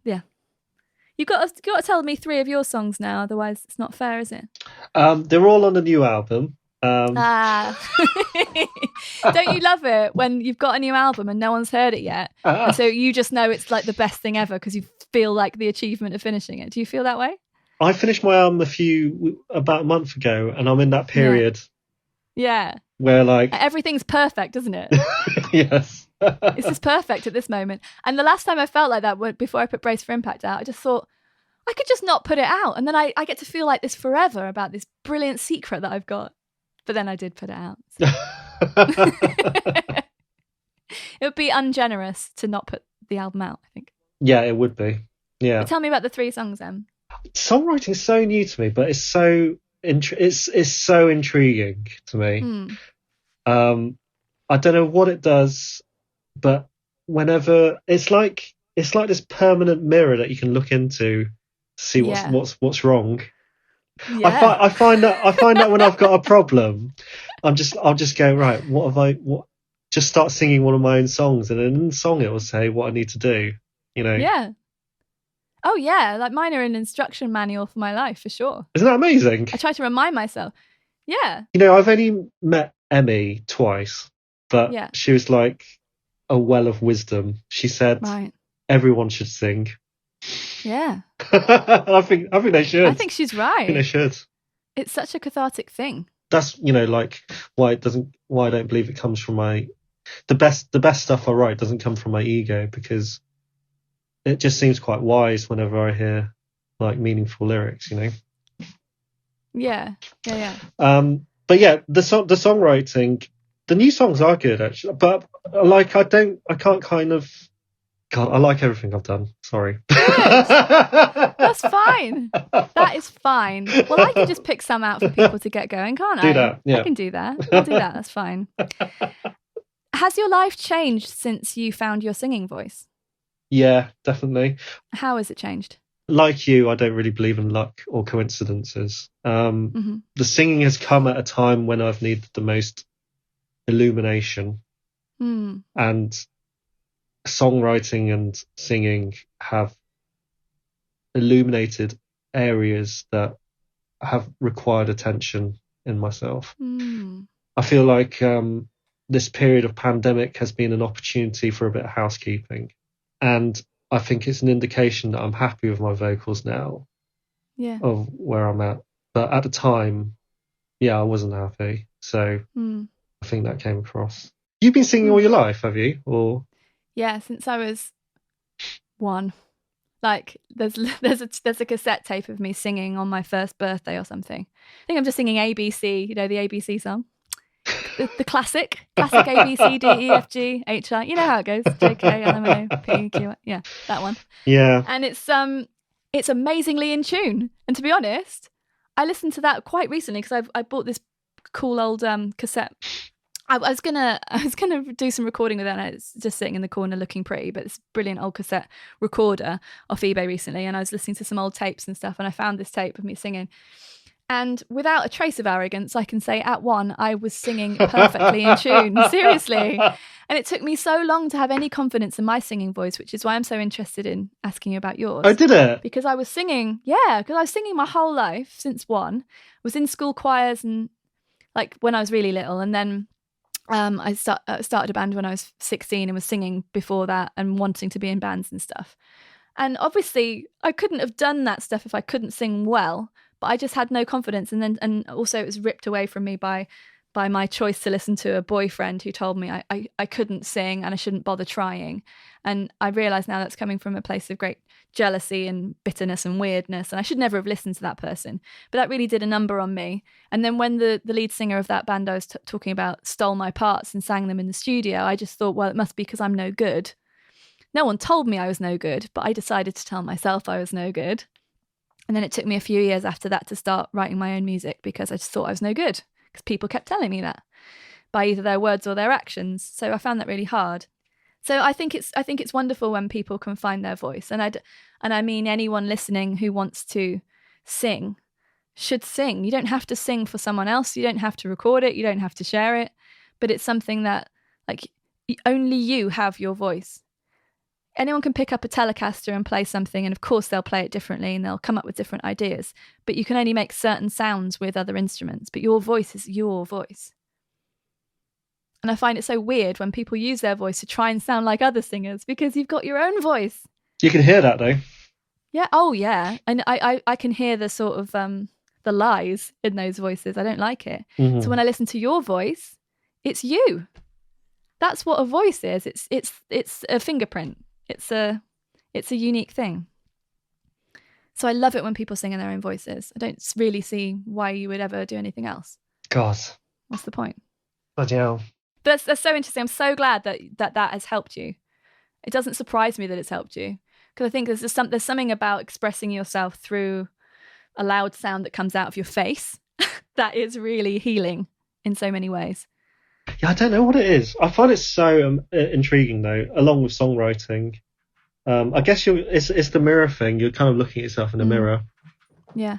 A: You've got to tell me 3 of your songs now, otherwise it's not fair, is it?
B: They're all on the new album.
A: Don't you love it when you've got a new album and no one's heard it yet? And so you just know it's like the best thing ever because you feel like the achievement of finishing it. Do you feel that way?
B: I finished my album about a month ago, and I'm in that period.
A: Yeah.
B: Where like
A: everything's perfect, isn't it?
B: Yes.
A: It's just perfect at this moment. And the last time I felt like that, before I put Brace for Impact out, I just thought I could just not put it out, and then I get to feel like this forever about this brilliant secret that I've got. But then I did put it out. So. It would be ungenerous to not put the album out, I think.
B: Yeah, it would be. Yeah.
A: But tell me about the 3 songs then.
B: Songwriting's so new to me, but it's so so intriguing to me. I don't know what it does, but whenever it's like this permanent mirror that you can look into to see what's wrong. Yeah. I find that when I've got a problem, I'll just go, right, just start singing one of my own songs, and in the song it will say what I need to do, you know.
A: Yeah. Oh yeah, like mine are an instruction manual for my life, for sure.
B: Isn't that amazing?
A: I try to remind myself. Yeah.
B: You know, I've only met Emmy twice, but she was like a well of wisdom. She said, everyone should sing.
A: Yeah.
B: I think they should.
A: I think she's right.
B: I think they should.
A: It's such a cathartic thing.
B: That's, you know, like why I don't believe it comes from the best stuff I write doesn't come from my ego, because it just seems quite wise whenever I hear like meaningful lyrics, you know.
A: Yeah.
B: But yeah, the songwriting, the new songs are good actually, but like I can't kind of. God, I like everything I've done. Sorry.
A: That's fine. That is fine. Well, I can just pick some out for people to get going, can't I?
B: Do that. Yeah.
A: I can do that. I'll do that. That's fine. Has your life changed since you found your singing voice?
B: Yeah, definitely.
A: How has it changed?
B: Like you, I don't really believe in luck or coincidences. The singing has come at a time when I've needed the most illumination. And songwriting and singing have illuminated areas that have required attention in myself. I feel like this period of pandemic has been an opportunity for a bit of housekeeping, and I think it's an indication that I'm happy with my vocals now, of where I'm at. But at the time, I wasn't happy, so I think that came across. You've been singing all your life, have you? Or
A: yeah, since I was 1. Like there's a cassette tape of me singing on my first birthday or something. I think I'm just singing ABC, you know, the ABC song. The classic A, B, C, D, E, F, G, H, I. You know how it goes. J, K, L, M, N, O, P, Q. Yeah, that one.
B: Yeah.
A: And it's amazingly in tune. And to be honest, I listened to that quite recently because I bought this cool old cassette. I was gonna do some recording with it, and it's just sitting in the corner looking pretty, but it's a brilliant old cassette recorder off eBay recently, and I was listening to some old tapes and stuff, and I found this tape of me singing. And without a trace of arrogance, I can say at 1, I was singing perfectly in tune, seriously. And it took me so long to have any confidence in my singing voice, which is why I'm so interested in asking you about yours.
B: Oh, did it?
A: Because I was singing my whole life since 1. I was in school choirs and like when I was really little, and then I started a band when I was 16 and was singing before that and wanting to be in bands and stuff. And obviously I couldn't have done that stuff if I couldn't sing well, but I just had no confidence. And also it was ripped away from me by by my choice to listen to a boyfriend who told me I couldn't sing and I shouldn't bother trying. And I realise now that's coming from a place of great jealousy and bitterness and weirdness, and I should never have listened to that person. But that really did a number on me. And then when the lead singer of that band I was talking about stole my parts and sang them in the studio, I just thought, well, it must be because I'm no good. No one told me I was no good, but I decided to tell myself I was no good. And then it took me a few years after that to start writing my own music because I just thought I was no good. Because people kept telling me that by either their words or their actions. So I found that really hard. So I think it's wonderful when people can find their voice. And I mean anyone listening who wants to sing should sing. You don't have to sing for someone else. You don't have to record it. You don't have to share it. But it's something that like only you have your voice. Anyone can pick up a Telecaster and play something, and of course they'll play it differently and they'll come up with different ideas, but you can only make certain sounds with other instruments, but your voice is your voice. And I find it so weird when people use their voice to try and sound like other singers, because you've got your own voice.
B: You can hear that though.
A: Yeah, oh yeah. And I can hear the sort of the lies in those voices. I don't like it. Mm-hmm. So when I listen to your voice, it's you. That's what a voice is. It's a fingerprint. It's a unique thing. So I love it when people sing in their own voices. I don't really see why you would ever do anything else.
B: God.
A: What's the point?
B: Bloody hell.
A: That's so interesting. I'm so glad that has helped you. It doesn't surprise me that it's helped you, because I think there's something about expressing yourself through a loud sound that comes out of your face that is really healing in so many ways.
B: Yeah, I don't know what it is. I find it so intriguing though, along with songwriting. I guess it's the mirror thing. You're kind of looking at yourself in the mirror.
A: Yeah.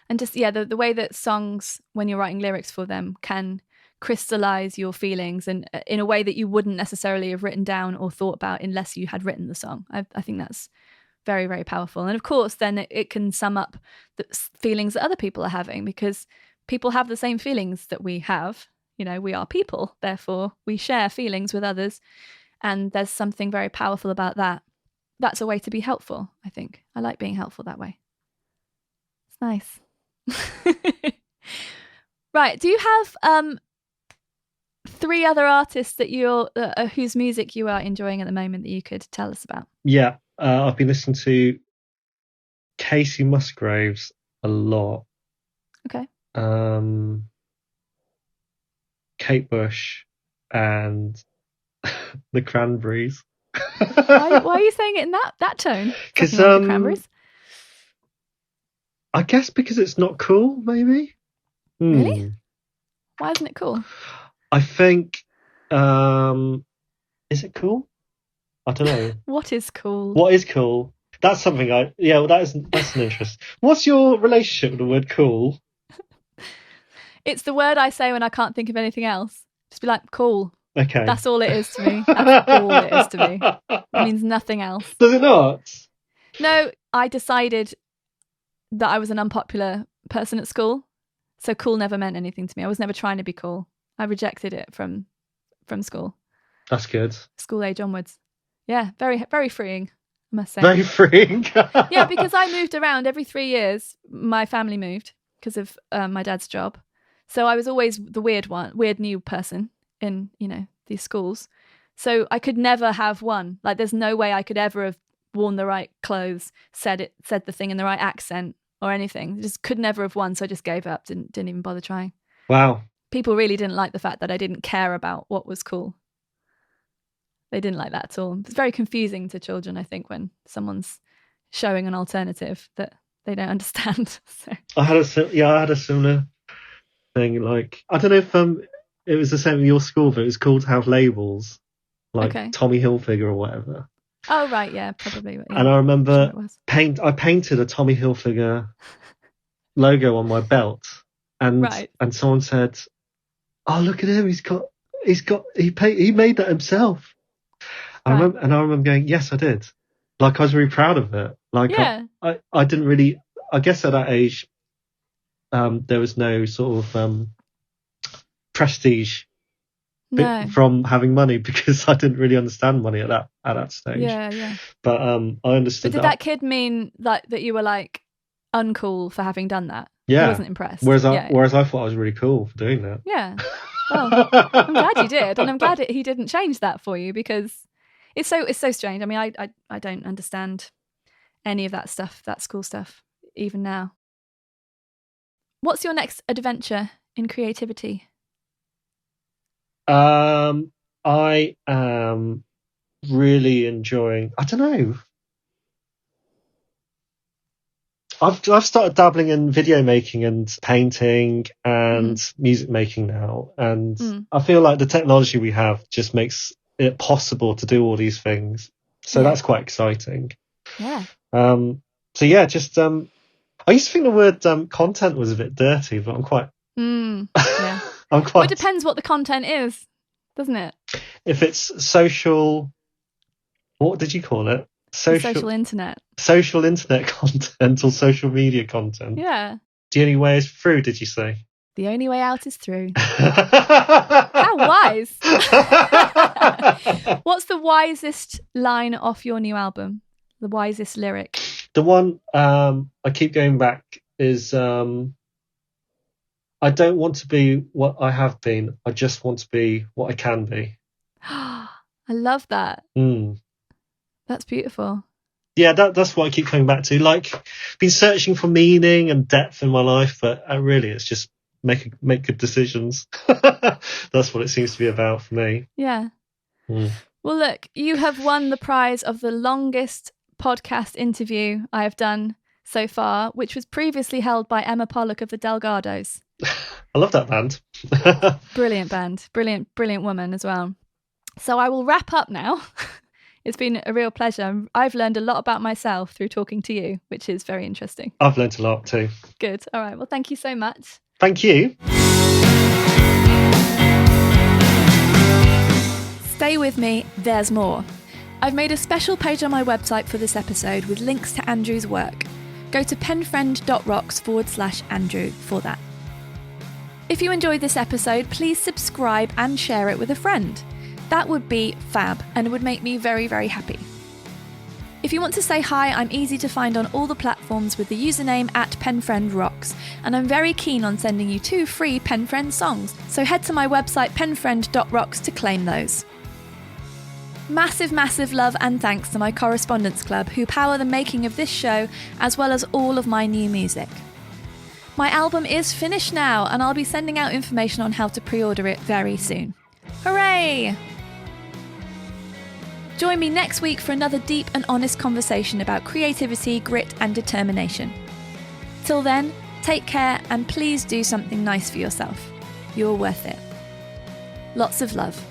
A: And just, the way that songs, when you're writing lyrics for them, can crystallize your feelings and in a way that you wouldn't necessarily have written down or thought about unless you had written the song. I think that's very, very powerful. And of course, then it can sum up the feelings that other people are having, because people have the same feelings that we have. You know, we are people, therefore we share feelings with others. And there's something very powerful about that. That's a way to be helpful, I think. I like being helpful that way. It's nice. Right. Do you have 3 other artists that you're whose music you are enjoying at the moment that you could tell us about?
B: Yeah. I've been listening to Casey Musgraves a lot.
A: Okay.
B: Kate Bush and the Cranberries.
A: Why are you saying it in that tone?
B: Because
A: the Cranberries?
B: I guess because it's not cool, maybe.
A: Really? Why isn't it cool?
B: I think is it cool? I don't know.
A: What is cool?
B: What is cool? That's something that's an interest. What's your relationship with the word cool?
A: It's the word I say when I can't think of anything else. Just be like, cool.
B: Okay.
A: That's all it is to me. That's all it is to me. It means nothing else.
B: Does it not?
A: No, I decided that I was an unpopular person at school. So cool never meant anything to me. I was never trying to be cool. I rejected it from school.
B: That's good.
A: School age onwards. Yeah, very, very freeing, I must say.
B: Very freeing.
A: Yeah, because I moved around every 3 years. My family moved because of my dad's job. So I was always the weird new person in, these schools. So I could never have one. Like, there's no way I could ever have worn the right clothes, said the thing in the right accent or anything. I just could never have won. So I just gave up, didn't even bother trying.
B: Wow.
A: People really didn't like the fact that I didn't care about what was cool. They didn't like that at all. It's very confusing to children, I think, when someone's showing an alternative that they don't understand. So.
B: I had a similar thing. Like, I don't know if it was the same in your school, but it was cool to have labels, like Tommy Hilfiger or whatever.
A: Oh right, yeah, probably. Yeah,
B: and I remember I painted a Tommy Hilfiger logo on my belt, and someone said, "Oh, look at him! He made that himself." I remember going, "Yes, I did." Like, I was really proud of it. Like, yeah. I didn't really. I guess at that age, there was no sort of prestige from having money, because I didn't really understand money at that stage.
A: Yeah.
B: But I understood.
A: But did that kid mean that you were like uncool for having done that?
B: Yeah.
A: I wasn't impressed.
B: Whereas I thought I was really cool for doing that.
A: Yeah. Well, I'm glad you did, and I'm glad he didn't change that for you, because it's so strange. I mean, I don't understand any of that stuff, that school stuff, even now. What's your next adventure in creativity?
B: I am really enjoying, I don't know. I've started dabbling in video making and painting and music making now, and I feel like the technology we have just makes it possible to do all these things. So that's quite exciting.
A: Yeah.
B: So yeah, just I used to think the word content was a bit dirty, but I'm quite.
A: Yeah.
B: I'm quite.
A: Well, it depends what the content is, doesn't it?
B: If it's social, what did you call it?
A: Social internet.
B: Social internet content or social media content.
A: Yeah.
B: The only way is through, did you say?
A: The only way out is through. How wise. What's the wisest line off your new album? The wisest lyric?
B: The one I keep going back is I don't want to be what I have been. I just want to be what I can be.
A: I love that. That's beautiful.
B: Yeah, that's what I keep coming back to. Like, been searching for meaning and depth in my life, but really it's just make good decisions. That's what it seems to be about for me.
A: Yeah. Well, look, you have won the prize of the longest podcast interview I have done so far, which was previously held by Emma Pollock of the Delgados.
B: I love that band.
A: Brilliant band. Brilliant woman as well. So I will wrap up now. It's been a real pleasure. I've learned a lot about myself through talking to you, which is very interesting.
B: I've learned a lot too.
A: Good. All right. Well, thank you so much.
B: Thank you.
A: Stay with me. There's more. I've made a special page on my website for this episode with links to Andrew's work. Go to penfriend.rocks/Andrew for that. If you enjoyed this episode, please subscribe and share it with a friend. That would be fab and would make me very, very happy. If you want to say hi, I'm easy to find on all the platforms with the username @PenfriendRocks, and I'm very keen on sending you 2 free Penfriend songs, so head to my website penfriend.rocks to claim those. Massive, massive love and thanks to my Correspondence Club, who power the making of this show as well as all of my new music. My album is finished now, and I'll be sending out information on how to pre-order it very soon. Hooray! Join me next week for another deep and honest conversation about creativity, grit and determination. Till then, take care and please do something nice for yourself. You're worth it. Lots of love.